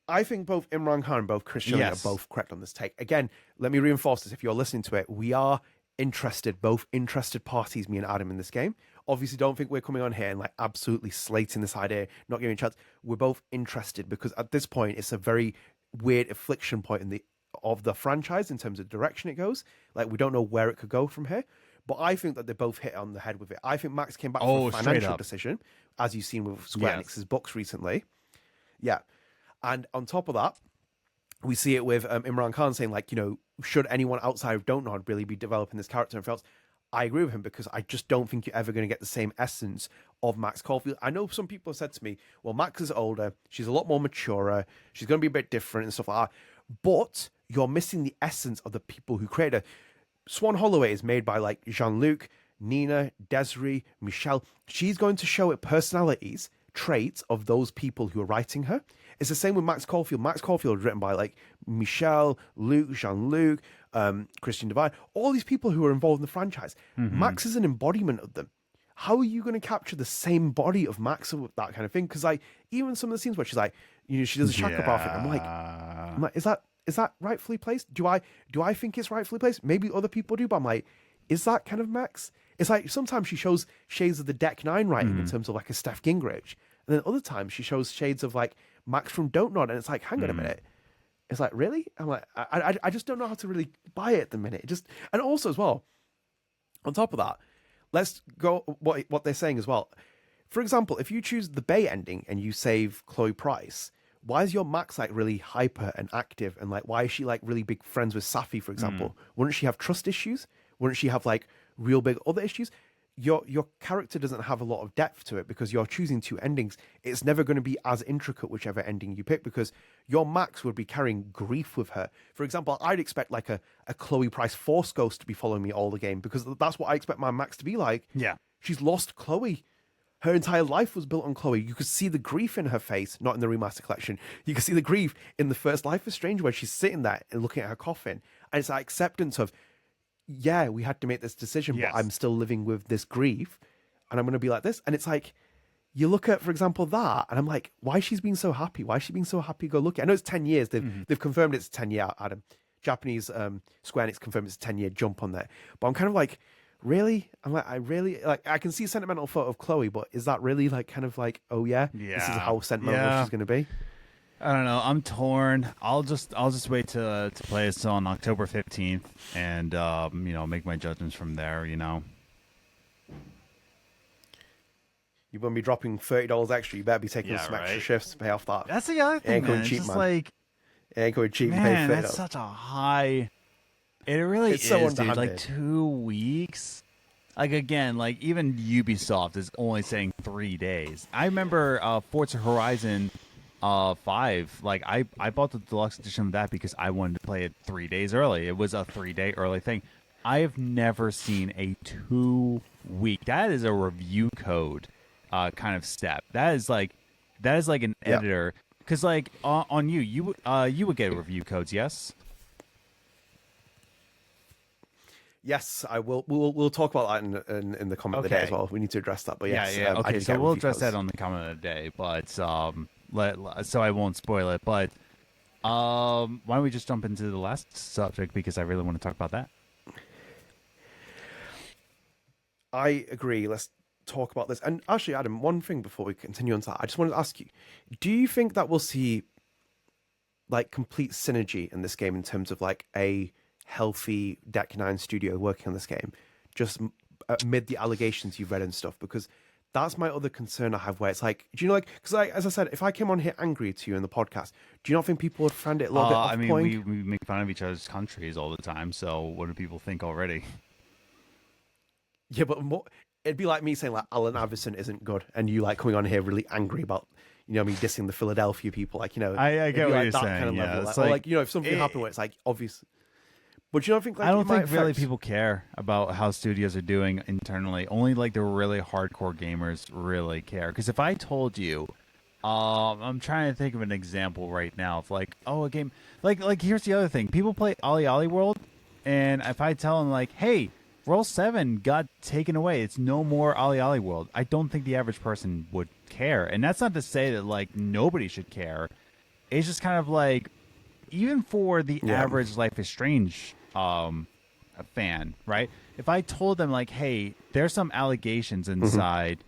I think both Imran Khan and both Chris Shelley are both correct on this take. Again, let me reinforce this. If you're listening to it, we are interested, both interested parties, me and Adam, in this game. Obviously, don't think we're coming on here and like absolutely slating this idea, not giving a chance. We're both interested because at this point, it's a very weird affliction point of the franchise in terms of direction it goes. Like, we don't know where it could go from here. But I think that they both hit on the head with it. I think Max came back from a financial decision, as you've seen with Square Enix's books recently. Yeah. And on top of that, we see it with Imran Khan saying, like, you know, should anyone outside of Don't Nod really be developing this character? And felt, I agree with him because I just don't think you're ever going to get the same essence of Max Caulfield. I know some people have said to me, well, Max is older. She's a lot more mature. She's going to be a bit different and stuff like that. But you're missing the essence of the people who created her. Swan Holloway is made by like Jean-Luc, Nina, Desiree, Michel. She's going to show it personalities, traits of those people who are writing her. It's the same with Max Caulfield. Max Caulfield is written by like Michel, Luc, Jean-Luc, Christian Divine, all these people who are involved in the franchise. Mm-hmm. Max is an embodiment of them. How are you going to capture the same body of Max with that kind of thing? Because like even some of the scenes where she's like, you know, she does a chakra bar thing. I'm like, is that rightfully placed? Do I think it's rightfully placed? Maybe other people do, but I'm like, is that kind of Max? It's like sometimes she shows shades of the Deck 9 writing in terms of like a Steph Gingrich, and then other times she shows shades of like Max from Don't Nod, and it's like, hang on a minute. It's like, really? I'm like, I just don't know how to really buy it at the minute. And also as well, on top of that, let's go what they're saying as well. For example, if you choose the Bay ending and you save Chloe Price, why is your Max like really hyper and active, and like why is she like really big friends with Safi, for example? Wouldn't she have trust issues? Wouldn't she have like real big other issues? Your character doesn't have a lot of depth to it because you're choosing two endings. It's never going to be as intricate whichever ending you pick because your Max would be carrying grief with her. For example, I'd expect like a Chloe Price Force Ghost to be following me all the game because that's what I expect my Max to be like.
Yeah.
She's lost Chloe. Her entire life was built on Chloe. You could see the grief in her face, not in the remaster collection. You could see the grief in the first Life is Strange where she's sitting there and looking at her coffin. And it's that acceptance of, yeah, we had to make this decision, but I'm still living with this grief and I'm going to be like this. And it's like, you look at, for example, that, and I'm like, why she's being so happy? Why is she being so happy-go-lucky? I know it's 10 years. They've confirmed it's 10 year, Adam. Japanese Square Enix confirmed it's a 10-year jump on there. But I'm kind of like, really? I'm like, I can see a sentimental photo of Chloe, but is that really like kind of like, oh yeah, this is how sentimental she's going to be?
I don't know. I'm torn. I'll just wait to play this on October 15th and you know, make my judgments from there, you know.
You're going to be dropping $30 extra. You better be taking some extra shifts to pay off that.
That's the other thing,
ain't going
man.
cheap,
It's just
man.
like,
ain't going cheap to pay $30.
that's such a high. It really is,
so
dude. Like 2 weeks. Like again, like even Ubisoft is only saying 3 days. I remember Forza Horizon 5. Like I bought the deluxe edition of that because I wanted to play it 3 days early. It was a 3-day early thing. I have never seen a 2-week. That is a review code kind of step. That is like an editor. Because like on you would get review codes, yes.
Yes, I will. We'll talk about that in the comment of the day as well. We need to address that. But yes,
okay. So we'll address that on the comment of the day. But so I won't spoil it. But why don't we just jump into the last subject because I really want to talk about that.
I agree. Let's talk about this. And actually, Adam, one thing before we continue on to that, I just wanted to ask you, do you think that we'll see like complete synergy in this game in terms of like a healthy Deck 9 studio working on this game, just amid the allegations you've read and stuff? Because that's my other concern I have, where it's like, do you know, like, because as I said, if I came on here angry to you in the podcast, do you not think people would find it a little bit off point?
I mean, we make fun of each other's countries all the time, so what do people think already?
Yeah, but it'd be like me saying like Alan Iverson isn't good, and you like coming on here really angry about, you know, me dissing the Philadelphia people, like, you know,
I get what
like
you're
that
saying.
Kind of
Yeah,
level.
it's
Like, you know, if something happened where it's like obvious. But you don't think like
I don't think really people care about how studios are doing internally. Only like the really hardcore gamers really care. Because if I told you, I'm trying to think of an example right now of like, oh, a game like here's the other thing. People play Ollie World, and if I tell them like, hey, Roll 7 got taken away, it's no more Ollie World, I don't think the average person would care. And that's not to say that like nobody should care. It's just kind of like, even for the average Life is Strange fan, right? If I told them like, hey, there's some allegations inside.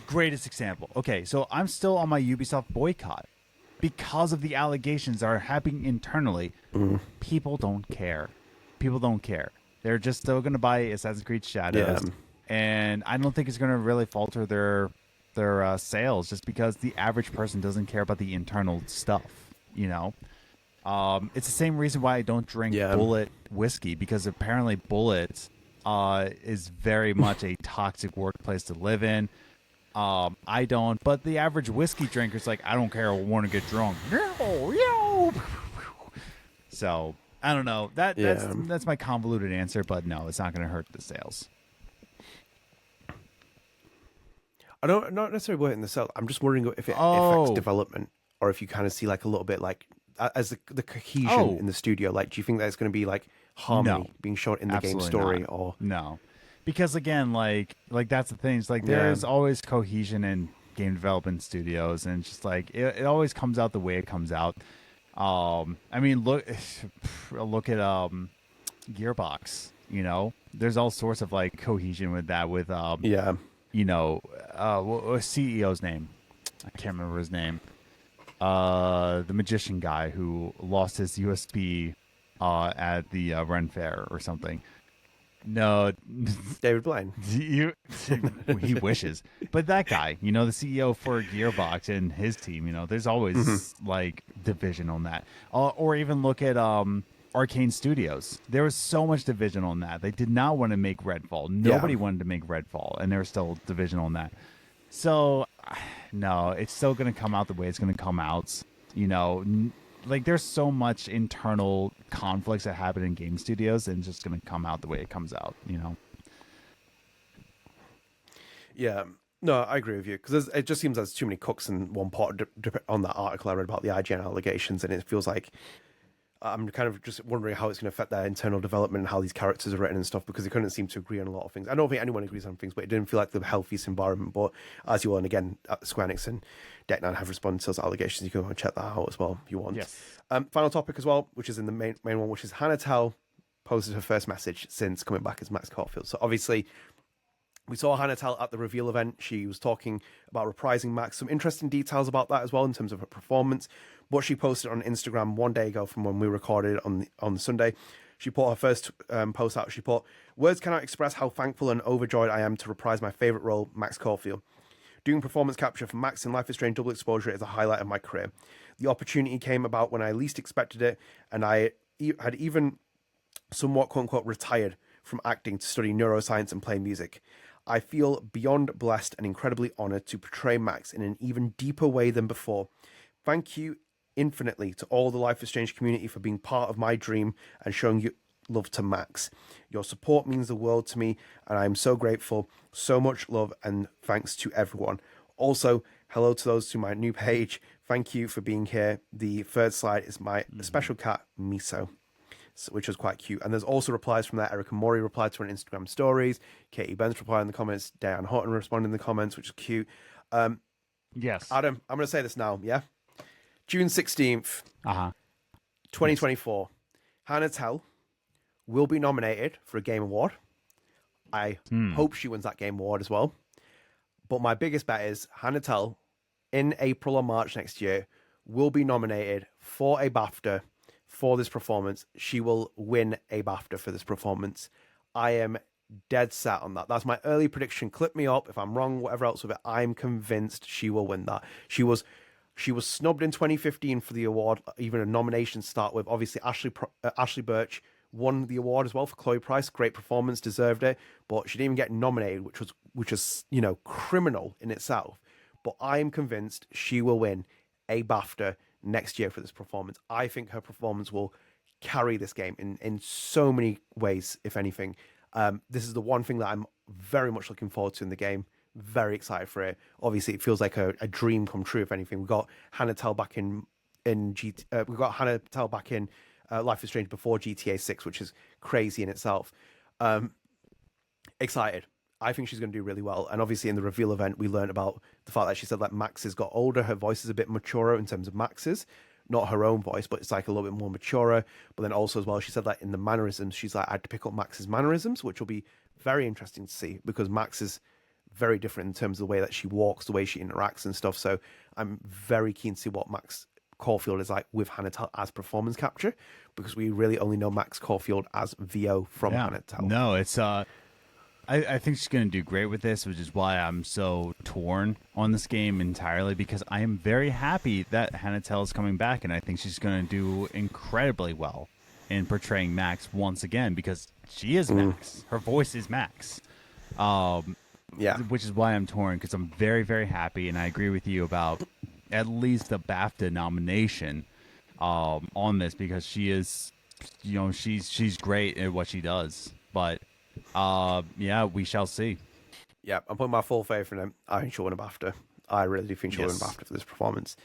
Greatest example. Okay, so I'm still on my Ubisoft boycott because of the allegations that are happening internally. People don't care. People don't care. They're just still going to buy Assassin's Creed Shadows, and I don't think it's going to really falter their sales just because the average person doesn't care about the internal stuff, you know? It's the same reason why I don't drink Bullet whiskey, because apparently Bullet is very much a toxic workplace to live in. I don't, but the average whiskey drinker's like, I don't care, I want to get drunk. So I don't know. That's my convoluted answer, but no, it's not going to hurt the sales.
I don't not necessarily working the sales. I'm just wondering if it affects development, or if you kind of see like a little bit like as the cohesion in the studio. Like, do you think that it's going to be like harmony being shown in the game story, or
no? Because again, like that's the thing. It's like there's always cohesion in game development studios, and it's just like it always comes out the way it comes out. I mean, look at Gearbox. You know, there's all sorts of like cohesion with that. With you know, what CEO's name? I can't remember his name. The magician guy who lost his USB at the Ren Fair or something. No,
David Blaine.
He wishes, but that guy, you know, the CEO for Gearbox and his team, you know, there's always like division on that. Or even look at Arcane Studios. There was so much division on that. They did not want to make Redfall. Nobody wanted to make Redfall, and there was still division on that. So, no, it's still going to come out the way it's going to come out. You know, like there's so much internal conflicts that happen in game studios, and it's just going to come out the way it comes out, you know?
Yeah. No, I agree with you, because it just seems there's too many cooks in one pot on that article I read about the IGN allegations, and it feels like I'm kind of just wondering how it's going to affect their internal development and how these characters are written and stuff, because they couldn't seem to agree on a lot of things. I don't think anyone agrees on things, but it didn't feel like the healthiest environment. But as you will, and again, Square Enix and Deck 9 have responded to those allegations. You can go and check that out as well if you want.
Yes.
Final topic as well, which is in the main one, which is Hannah Telle posted her first message since coming back as Max Caulfield. So obviously, we saw Hannah Telle at the reveal event. She was talking about reprising Max. Some interesting details about that as well in terms of her performance. What she posted on Instagram one day ago from when we recorded it on Sunday. She put her first post out. She put, "Words cannot express how thankful and overjoyed I am to reprise my favourite role, Max Caulfield. Doing performance capture for Max in Life is Strange Double Exposure is a highlight of my career. The opportunity came about when I least expected it, and I had even somewhat, quote-unquote, retired from acting to study neuroscience and play music. I feel beyond blessed and incredibly honoured to portray Max in an even deeper way than before. Thank you infinitely to all the Life is Strange community for being part of my dream and showing you love to Max. Your support means the world to me, and I am so grateful. So much love and thanks to everyone. Also, hello to those to my new page. Thank you for being here. The third slide is my special cat, Miso," which was quite cute. And there's also replies from there. Erika Mori replied to her on Instagram stories. Katie Benz replied in the comments. Diane Houghton responded in the comments, which is cute.
Yes.
Adam, I'm going to say this now, yeah? June 16th, 2024. Hannah Telle will be nominated for a Game Award. I hope she wins that Game Award as well. But my biggest bet is Hannah Telle in April or March next year will be nominated for a BAFTA for this performance. She will win a BAFTA for this performance. I am dead set on that. That's my early prediction. Clip me up if I'm wrong, whatever else with it. I'm convinced she will win that. She was snubbed in 2015 for the award, even a nomination to start with. Obviously, Ashley Birch won the award as well for Chloe Price. Great performance, deserved it, but she didn't even get nominated, which was criminal in itself. But I am convinced she will win a BAFTA next year for this performance. I think her performance will carry this game in so many ways, if anything. This is the one thing that I'm very much looking forward to in the game. Very excited for it. Obviously, it feels like a dream come true, if anything. We got Hannah Telle back in we got Hannah Telle back in Life is Strange before GTA 6, which is crazy in itself. Excited. I think she's going to do really well. And obviously in the reveal event, we learned about the fact that she said that Max has got older. Her voice is a bit maturer in terms of Max's. Not her own voice, but it's like a little bit more maturer. But then also as well, she said that in the mannerisms, she's like, I had to pick up Max's mannerisms, which will be very interesting to see because Max is very different in terms of the way that she walks, the way she interacts and stuff. So I'm very keen to see what Max Caulfield is like with Hannah Telle as performance capture, because we really only know Max Caulfield as VO from Hannah Telle.
No, it's I think she's going to do great with this, which is why I'm so torn on this game entirely, because I am very happy that Hannah Telle is coming back, and I think she's going to do incredibly well in portraying Max once again, because she is Max. Her voice is Max. Which is why I'm torn, because I'm very, very happy, and I agree with you about at least a BAFTA nomination on this, because she is, she's great at what she does. But we shall see.
Yeah, I'm putting my full faith in him. I think she'll win a BAFTA. I really do think she'll win a BAFTA for this performance.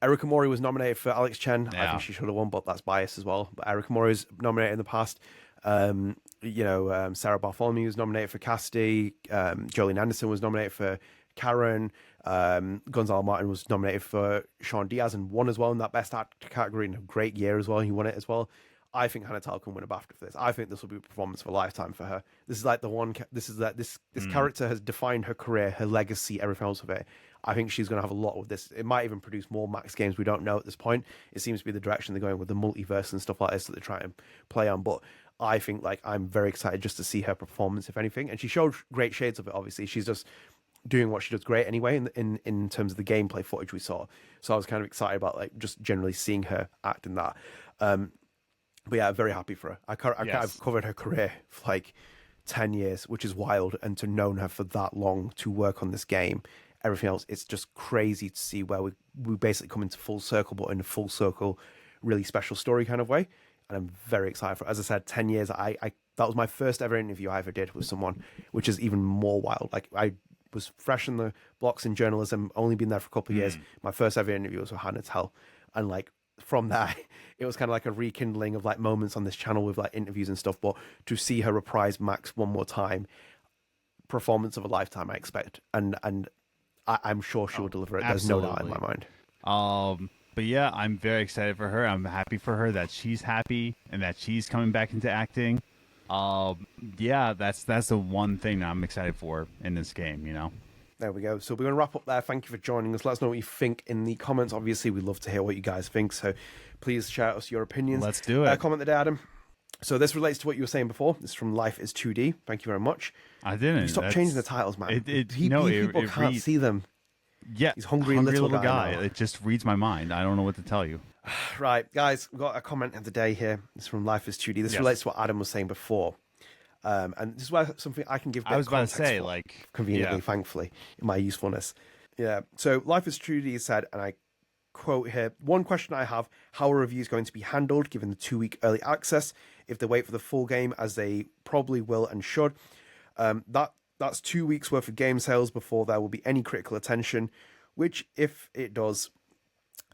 Erika Mori was nominated for Alex Chen. I think she should have won, but that's biased as well. But Erika Mori was nominated in the past. Sarah Bartholomew was nominated for Casti. Jolene Anderson was nominated for Karen. Gonzalo Martin was nominated for Sean Diaz and won as well in that Best Actor category in a great year as well. He won it as well. I think Hannah Telle can win a BAFTA for this. I think this will be a performance of a lifetime for her. This is like the one. This character has defined her career, her legacy, everything else of it. I think she's going to have a lot with this. It might even produce more Max games. We don't know at this point. It seems to be the direction they're going with the multiverse and stuff like this that they're trying to play on. But I think I'm very excited just to see her performance, if anything. And she showed great shades of it. Obviously, she's just doing what she does great anyway in terms of the gameplay footage we saw. So I was kind of excited about just generally seeing her act in that. But yeah, very happy for her. I've covered her career for 10 years, which is wild. And to know her for that long to work on this game, everything else, it's just crazy to see where we basically come into full circle, but in a full circle, really special story kind of way. And I'm very excited for it. As I said, 10 years, that was my first ever interview I ever did with someone, which is even more wild. I was fresh in the blocks in journalism, only been there for a couple of years. My first ever interview was with Hannah Telle. And from that, it was kind of like a rekindling of moments on this channel with interviews and stuff. But to see her reprise Max one more time, performance of a lifetime, I expect. And I'm sure she will deliver it. There's no doubt in my mind.
But yeah, I'm very excited for her. I'm happy for her that she's happy and that she's coming back into acting. That's the one thing that I'm excited for in this game,
There we go. So we're going to wrap up there. Thank you for joining us. Let us know what you think in the comments. Obviously, we'd love to hear what you guys think. So please share us your opinions.
Let's do it.
Comment today, Adam. So this relates to what you were saying before. This is from Life is 2D. Thank you very much.
I didn't.
You stop changing the titles, man. People can't see them.
Yeah.
He's hungry little guy.
It just reads my mind. I don't know what to tell you.
Right, guys, we've got a comment of the day here. This is from Life is 2D. This relates to what Adam was saying before. And this is where something I can give.
I was about to say,
conveniently, thankfully, in my usefulness. Yeah. So Life is 2D said, and I quote here: "One question I have: how are reviews going to be handled given the 2-week early access? If they wait for the full game, as they probably will and should, that's 2 weeks worth of game sales before there will be any critical attention. Which, if it does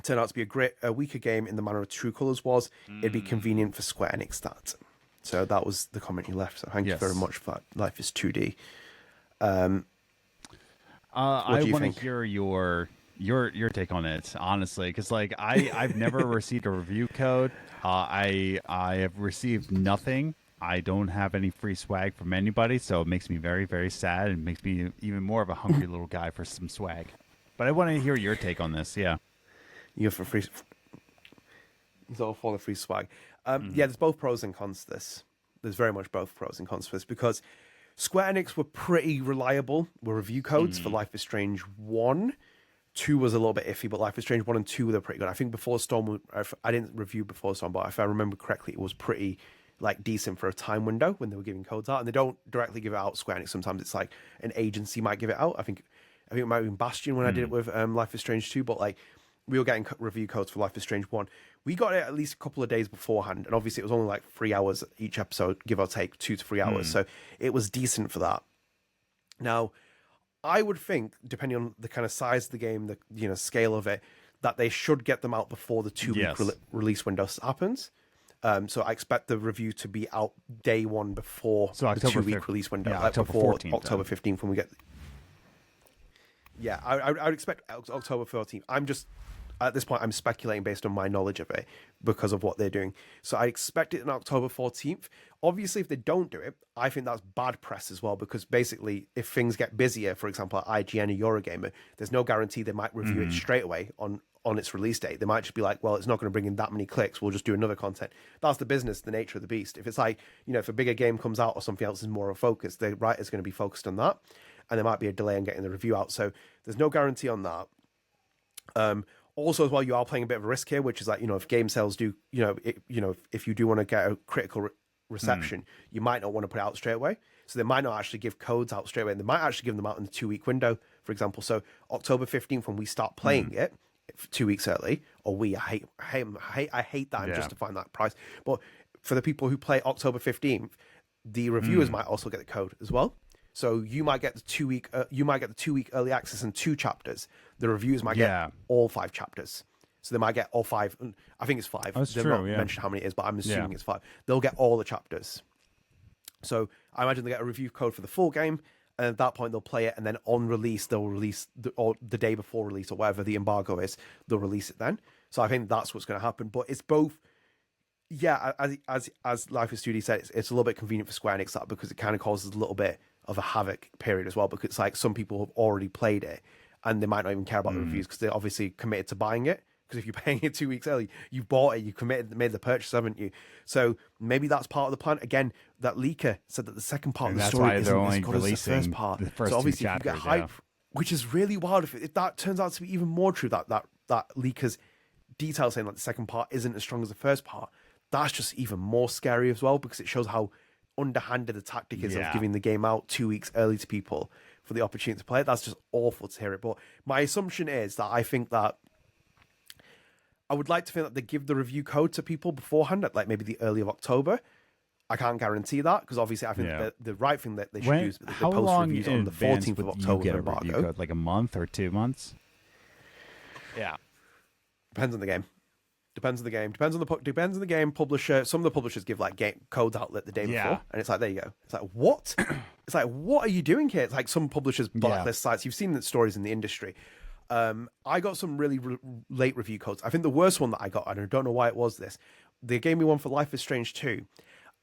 turn out to be a weaker game in the manner of True Colors was, it'd be convenient for Square Enix that." So that was the comment you left. So thank you very much for that. Life is 2D.
I want to hear your take on it, honestly, because I've never received a review code. I have received nothing I don't have any free swag from anybody, so it makes me very, very sad and makes me even more of a hungry little guy for some swag. But I want to hear your take on this. Yeah.
You for free. It's all for the free swag. Yeah, there's both pros and cons to this. There's very much both pros and cons to this because Square Enix were pretty reliable with review codes for Life is Strange 1. 2 was a little bit iffy, but Life is Strange 1 and 2 were pretty good. I think Before Storm, I didn't review Before Storm, but if I remember correctly, it was pretty like decent for a time window when they were giving codes out. And they don't directly give it out, Square Enix. Sometimes it's like an agency might give it out. I think it might have been Bastion when I did it with Life is Strange 2, but like we were getting review codes for Life is Strange 1. We got it at least a couple of days beforehand, and obviously it was only like 3 hours each episode, give or take 2 to 3 hours. So it was decent for that. Now, I would think, depending on the kind of size of the game, the scale of it, that they should get them out before the 2-week release window happens. So I expect the review to be out day one before the 2-week release window, like
October
before
14th,
October 15th when we get. Yeah, I would expect October 14th. I'm just at this point I'm speculating based on my knowledge of it because of what they're doing. So I expect it on October 14th. Obviously, if they don't do it, I think that's bad press as well because basically, if things get busier, for example, at IGN or Eurogamer, there's no guarantee they might review it straight away on its release date. They might just be like, well, it's not going to bring in that many clicks. We'll just do another content. That's the business, the nature of the beast. If it's like, if a bigger game comes out or something else is more of a focus, the writer's going to be focused on that. And there might be a delay in getting the review out. So there's no guarantee on that. Also, as well, you are playing a bit of a risk here, which is like, if game sales do, if you do want to get a critical reception, you might not want to put it out straight away. So they might not actually give codes out straight away. And they might actually give them out in the 2-week window, for example. So October 15th, when we start playing it, 2 weeks early, or I hate that I'm justifying that price. But for the people who play October 15th, the reviewers might also get the code as well. So you might get the 2-week early access and 2 chapters. The reviewers might get all 5 chapters. So they might get all 5. I think it's 5.
That's
They've
true,
not mentioned how many it is, but I'm assuming it's 5. They'll get all the chapters. So I imagine they get a review code for the full game, and at that point they'll play it, and then on release they'll release or the day before release or whatever the embargo is, they'll release it then. So I think that's what's going to happen. But it's both. Yeah, as Life is Studio said, it's a little bit convenient for Square Enix that because it kind of causes a little bit of a havoc period as well, because it's like some people have already played it and they might not even care about the reviews because they're obviously committed to buying it. Because if you're paying it 2 weeks early, you've bought it, you committed, made the purchase, haven't you? So maybe that's part of the plan. Again, that leaker said that the second part of the story isn't as good as the first part. So obviously, if you get hype, which is really wild, if that turns out to be even more true, that leaker's detail saying that the second part isn't as strong as the first part, that's just even more scary as well, because it shows how underhanded the tactic is of giving the game out 2 weeks early to people for the opportunity to play it. That's just awful to hear it. But my assumption is that I would like to think that they give the review code to people beforehand at like maybe the early of October. I can't guarantee that because obviously I think the right thing that they should do is they post reviews on the 14th of October.
You get a review code, like a month or 2 months? Yeah.
Depends on the game. Depends on the game. Depends on the game publisher. Some of the publishers give like game codes outlet the day before, and it's like there you go. It's like what? It's like what are you doing here? It's like some publishers blacklist sites. You've seen the stories in the industry. I got some really late review codes. I think the worst one that I got, and I don't know why it was this. They gave me one for Life is Strange 2,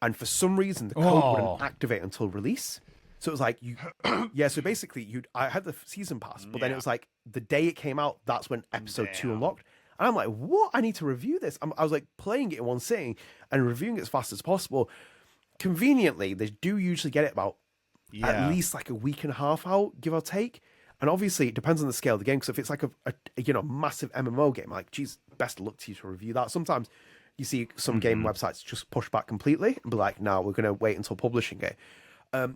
and for some reason the code wouldn't activate until release. So it was like so basically I had the season pass, but then it was like the day it came out, that's when episode 2 unlocked. And I'm like, what? I need to review this. I was like playing it in one sitting and reviewing it as fast as possible. Conveniently, they do usually get it about at least like a week and a half out, give or take. And obviously, it depends on the scale of the game. Because if it's like a massive MMO game, like, geez, best of luck to you to review that. Sometimes you see some game websites just push back completely and be like, no, we're going to wait until publishing it.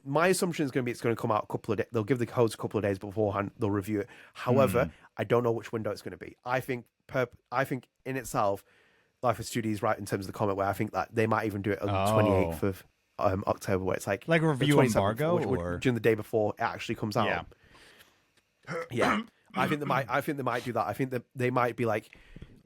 My assumption is going to be it's going to come out a couple of days. They'll give the codes a couple of days beforehand. They'll review it. However, I don't know which window it's going to be. I think in itself, Life is Studio is right in terms of the comment where I think that they might even do it on the 28th of October, where it's like
a review embargo or
during the day before it actually comes out. Yeah. I think they might do that. I think that they might be like,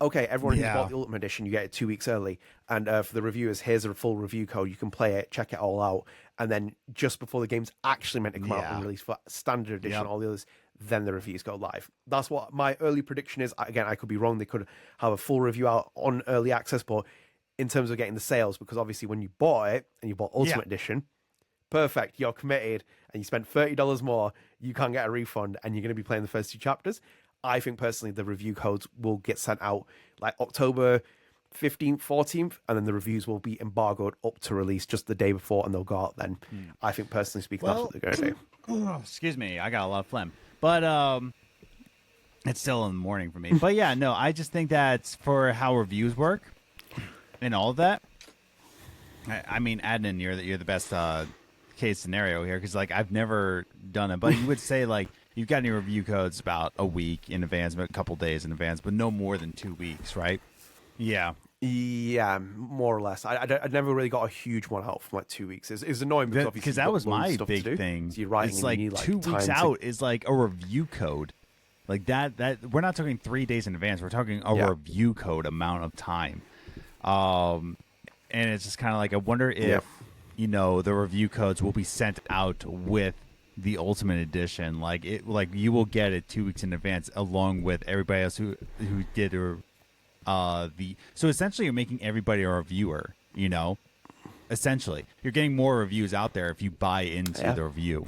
okay, everyone who's bought the Ultimate Edition, you get it 2 weeks early. And for the reviewers, here's a full review code. You can play it, check it all out. And then just before the game's actually meant to come out and release for Standard Edition, all the others, then the reviews go live. That's what my early prediction is. Again, I could be wrong. They could have a full review out on early access, but in terms of getting the sales, because obviously when you bought it and you bought Ultimate Edition, perfect, you're committed and you spent $30 more, you can't get a refund and you're going to be playing the first 2 chapters. I think personally the review codes will get sent out like October 15th, 14th, and then the reviews will be embargoed up to release just the day before, and they'll go out then. I think personally speaking, that's what they're going to do.
Excuse me, I got a lot of phlegm, but it's still in the morning for me. But yeah, no, I just think that's for how reviews work and all of that. I mean, Adnan, you're the best case scenario here, because like I've never done it, but you would say like you've got any review codes about a week in advance, a couple days in advance, but no more than 2 weeks, right? Yeah,
more or less. I never really got a huge one out for like 2 weeks. It's annoying because
that was my big thing.
So you're writing,
it's like
you need,
2 weeks out is like a review code, like that. We're not talking 3 days in advance. We're talking a review code amount of time. And it's just kind of like I wonder if the review codes will be sent out with the Ultimate Edition. Like you will get it 2 weeks in advance, along with everybody else who did so essentially you're making everybody a reviewer, essentially you're getting more reviews out there if you buy into the review.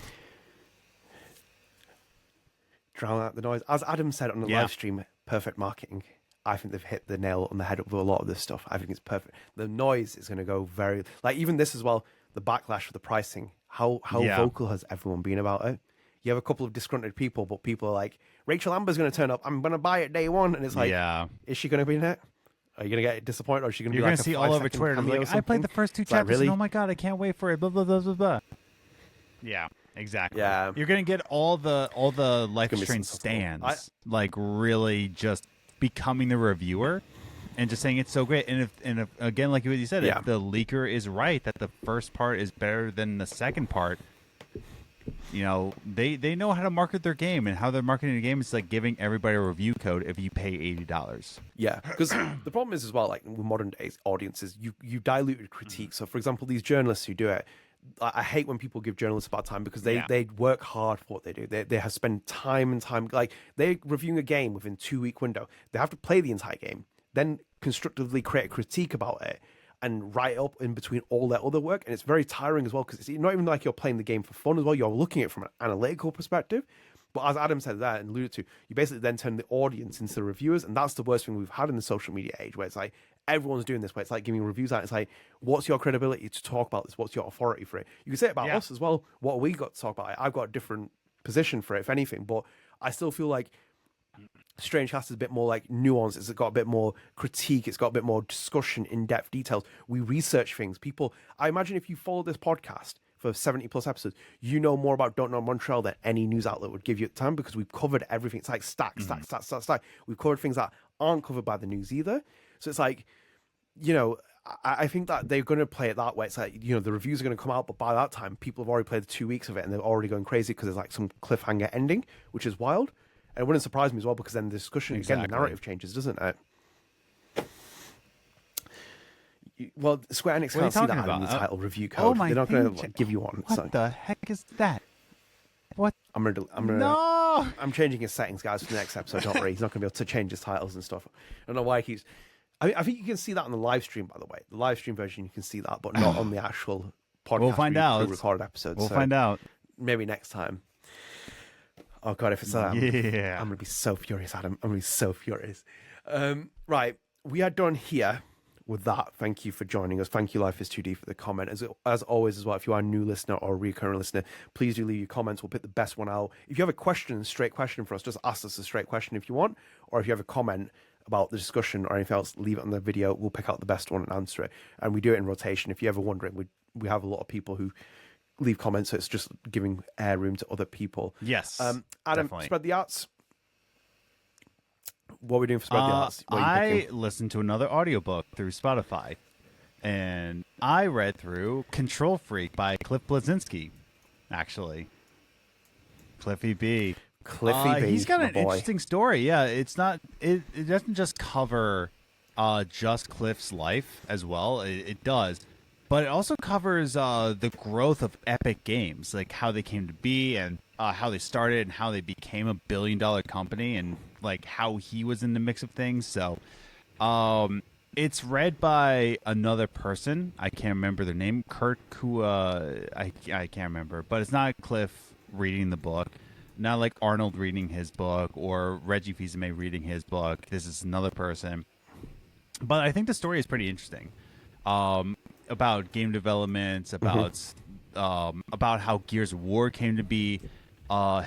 Drown out the noise, as Adam said on the live stream. Perfect marketing. I think they've hit the nail on the head with a lot of this stuff. I think it's perfect. The noise is going to go very, like, even this as well, the backlash for the pricing. How vocal has everyone been about it? You have a couple of disgruntled people, but people are like, Rachel Amber's going to turn up. I'm going to buy it day one. And it's like, is she going to be in it? Are you going to get disappointed? Or is she going to be like,
you're going to see all over Twitter. Like, I played the first 2 chapters.
Really?
And, oh my God, I can't wait for it. Blah, blah, blah, blah, blah. Yeah, exactly. Yeah. You're going to get all the Life is Strange stands, like really just becoming the reviewer and just saying it's so great. And if again, like what you said, if the leaker is right that the first part is better than the second part, they know how to market their game, and how they're marketing the game is like giving everybody a review code if you pay $80.
Yeah, because the problem is as well, like with modern day audiences, you diluted critique. So for example, these journalists who do it, I hate when people give journalists a bad time, because they work hard for what they do. They have spent time and time, like they're reviewing a game within 2 week window. They have to play the entire game, then constructively create a critique about it and write it up in between all their other work. And it's very tiring as well, because it's not even like you're playing the game for fun as well. You're looking at it from an analytical perspective. But as Adam said that and alluded to, you basically then turn the audience into the reviewers. And that's the worst thing we've had in the social media age, where it's like everyone's doing this, where it's like giving reviews out. It's like, what's your credibility to talk about this? What's your authority for it? You can say it about us as well. What have we got to talk about? I've got a different position for it, if anything. But I still feel like StrangeCast is a bit more like nuanced. It's got a bit more critique. It's got a bit more discussion, in-depth details. We research things. People, I imagine if you follow this podcast for 70 plus episodes, you know more about Nod Montreal than any news outlet would give you at the time, because we've covered everything. It's like stack. We've covered things that aren't covered by the news either. So it's like, I think that they're going to play it that way. It's like, the reviews are going to come out, but by that time, people have already played 2 weeks of it and they're already going crazy because there's like some cliffhanger ending, which is wild. And it wouldn't surprise me as well, because then the discussion, again, the narrative changes, doesn't it? Well, Square Enix can't see that in the title review code. They're not going to give you one.
What the heck is that? What?
I'm changing his settings, guys, for the next episode. Don't worry, he's not going to be able to change his titles and stuff. I don't know why he keeps. I think you can see that on the live stream, by the way. The live stream version, you can see that, but not on the actual podcast.
We'll find out.
Recorded episodes.
We'll find out.
Maybe next time. Oh God, if it's that, I'm going to be so furious, Adam. I'm going to be so furious. Right, we are done here with that. Thank you for joining us. Thank you, Life is 2D, for the comment. As always as well, if you are a new listener or a recurring listener, please do leave your comments. We'll pick the best one out. If you have a question, a straight question for us, just ask us a straight question if you want. Or if you have a comment about the discussion or anything else, leave it on the video. We'll pick out the best one and answer it. And we do it in rotation. If you're ever wondering, we have a lot of people who leave comments, so it's just giving air room to other people.
Yes.
Adam,
definitely.
Spread the Arts. What are we doing for Spread the Arts?
I listened to another audiobook through Spotify, and I read through Control Freak by Cliff Bleszinski, actually. Cliffy B. He's got an interesting story. Yeah, it's not. It doesn't just cover just Cliff's life as well. It does. But it also covers the growth of Epic Games, like how they came to be and how they started and how they became a billion-dollar company, and like how he was in the mix of things. So It's read by another person. I can't remember their name. Kurt Kua. I can't remember, but it's not Cliff reading the book. Not like Arnold reading his book or Reggie Fils-Aimé reading his book. This is another person. But I think the story is pretty interesting. About game development, about how Gears of War came to be,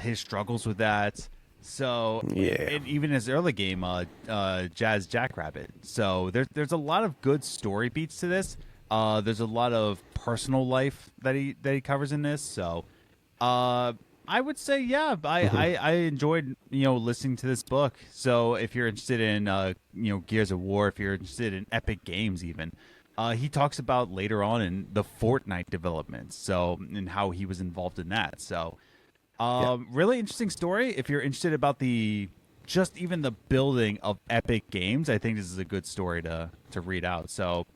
his struggles with that. So and even his early game, Jazz Jackrabbit. So there's a lot of good story beats to this. There's a lot of personal life that he covers in this. So I would say I enjoyed listening to this book. So if you're interested in Gears of War, if you're interested in epic games, even he talks about later on in the Fortnite development. So and how he was involved in that. So. Really interesting story. If you're interested about just even the building of epic games, I think this is a good story to read out. So,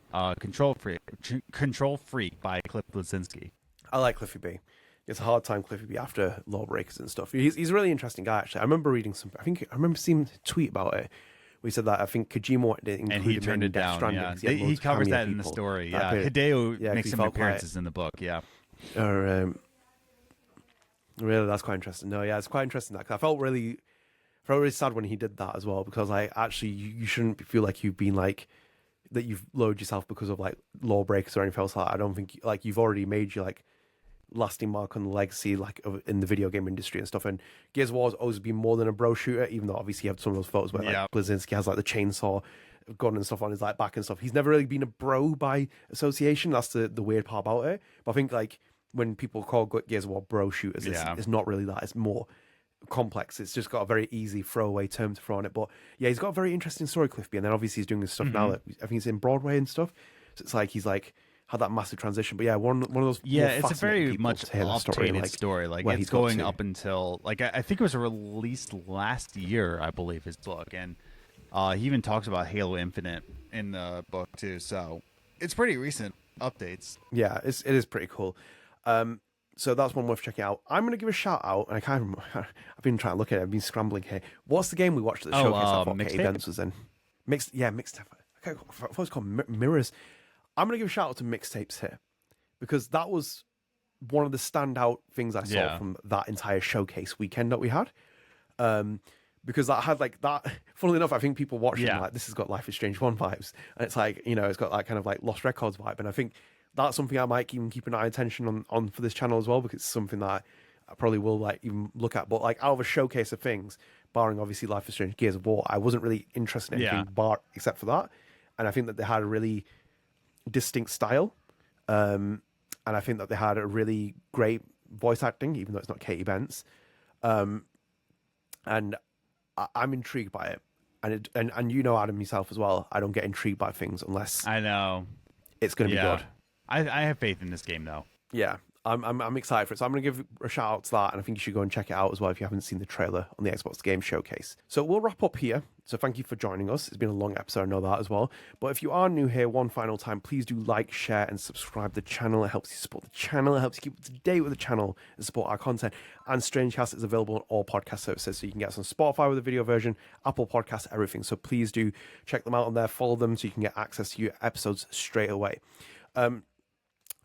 Control Freak by Cliff Bleszinski.
I like Cliffy B. It's a hard time, Cliffy B, after Lawbreakers and stuff. He's a really interesting guy, actually. I remember reading I remember seeing a tweet about it. We said that I think Kojima didn't
and he turned it down. Yeah. He covers that in the story. Yeah, Hideo makes some appearances in the book. Yeah.
Really, that's quite interesting. No, yeah, it's quite interesting that, 'cause I felt really sad when he did that as well, because like actually you shouldn't feel like you've been like that you've lowered yourself because of like Lawbreakers or anything else like that. I don't think like you've already made your like lasting mark on the legacy like in the video game industry and stuff. And Gears of War has always been more than a bro shooter, even though obviously you have some of those photos where like Bleszinski has like the chainsaw gun and stuff on his like back and stuff. He's never really been a bro by association. That's the weird part about it. But I think like when people call Gears of War bro shooters, it's not really that. It's more complex. It's just got a very easy throwaway term to throw on it. But yeah, he's got a very interesting story, Cliff B. And then obviously he's doing this stuff now that I think he's in Broadway and stuff. So it's like he's like had that massive transition. But yeah, one of those
it's a very much updated story. Like it's going up until like I think it was released last year, I believe, his book, and he even talks about Halo Infinite in the book too. So it's pretty recent updates.
Yeah, it is pretty cool. So that's one worth checking out. I'm going to give a shout out, and I've been trying to look at it. I've been scrambling here. What's the game we watched at the showcase? I thought Katie Dents was in. Mixtape. I thought it was called Mirrors. I'm going to give a shout out to Mixtapes here, because that was one of the standout things I saw from that entire showcase weekend that we had. Because that had like that. Funnily enough, I think people watching like this has got Life is Strange 1 vibes, and it's like it's got that kind of like Lost Records vibe, and I think that's something I might even keep an eye attention on for this channel as well, because it's something that I probably will like even look at. But like out of a showcase of things, barring obviously Life is Strange, Gears of War, I wasn't really interested in anything except for that. And I think that they had a really distinct style, and I think that they had a really great voice acting, even though it's not Katie Bents. And I'm intrigued by it. And Adam yourself as well. I don't get intrigued by things unless
I know
it's going to be good.
I have faith in this game, though.
Yeah, I'm excited for it. So I'm going to give a shout out to that, and I think you should go and check it out as well if you haven't seen the trailer on the Xbox Game Showcase. So we'll wrap up here. So thank you for joining us. It's been a long episode, I know that as well. But if you are new here, one final time, please do like, share, and subscribe to the channel. It helps you support the channel. It helps you keep up to date with the channel and support our content. And StrangeCast is available on all podcast services, so you can get us on Spotify with a video version, Apple Podcasts, everything. So please do check them out on there, follow them, so you can get access to your episodes straight away.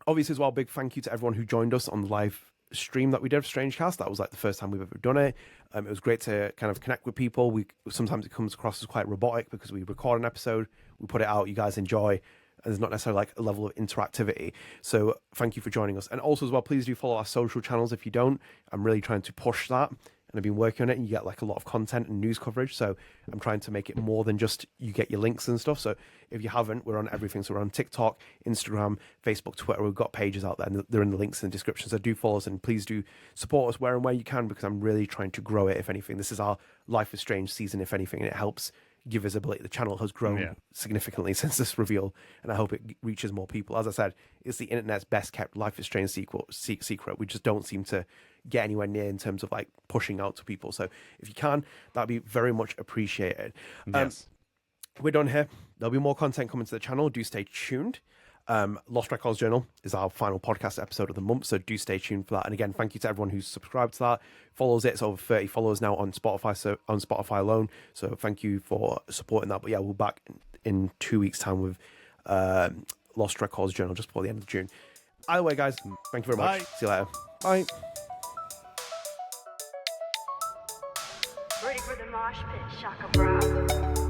Obviously, as well, big thank you to everyone who joined us on the live stream that we did for StrangeCast. That was like the first time we've ever done it. It was great to kind of connect with people. Sometimes it comes across as quite robotic because we record an episode, we put it out, you guys enjoy, and there's not necessarily like a level of interactivity. So thank you for joining us. And also as well, please do follow our social channels if you don't. I'm really trying to push that, and I've been working on it, and you get like a lot of content and news coverage. So I'm trying to make it more than just you get your links and stuff. So if you haven't, we're on everything. So we're on TikTok, Instagram, Facebook, Twitter. We've got pages out there, and they're in the links in the description. So do follow us, and please do support us where and where you can, because I'm really trying to grow it. If anything, this is our Life is Strange season, if anything, and it helps give visibility. The channel has grown significantly since this reveal, and I hope it reaches more people. As I said, it's the internet's best kept Life is Strange secret. We just don't seem to get anywhere near in terms of like pushing out to people. So if you can, that'd be very much appreciated.
Yes.
We're done here. There'll be more content coming to the channel. Do stay tuned. Lost Records Journal is our final podcast episode of the month, so do stay tuned for that. And again, thank you to everyone who's subscribed to that, follows it. It's over 30 followers now on Spotify, so on Spotify alone. So thank you for supporting that. But yeah, we'll be back in 2 weeks' time with Lost Records Journal just before the end of June. Either way, guys, thank you very much.
Bye.
See you later. Bye.
Ready for the mosh pit, Shaka Bra.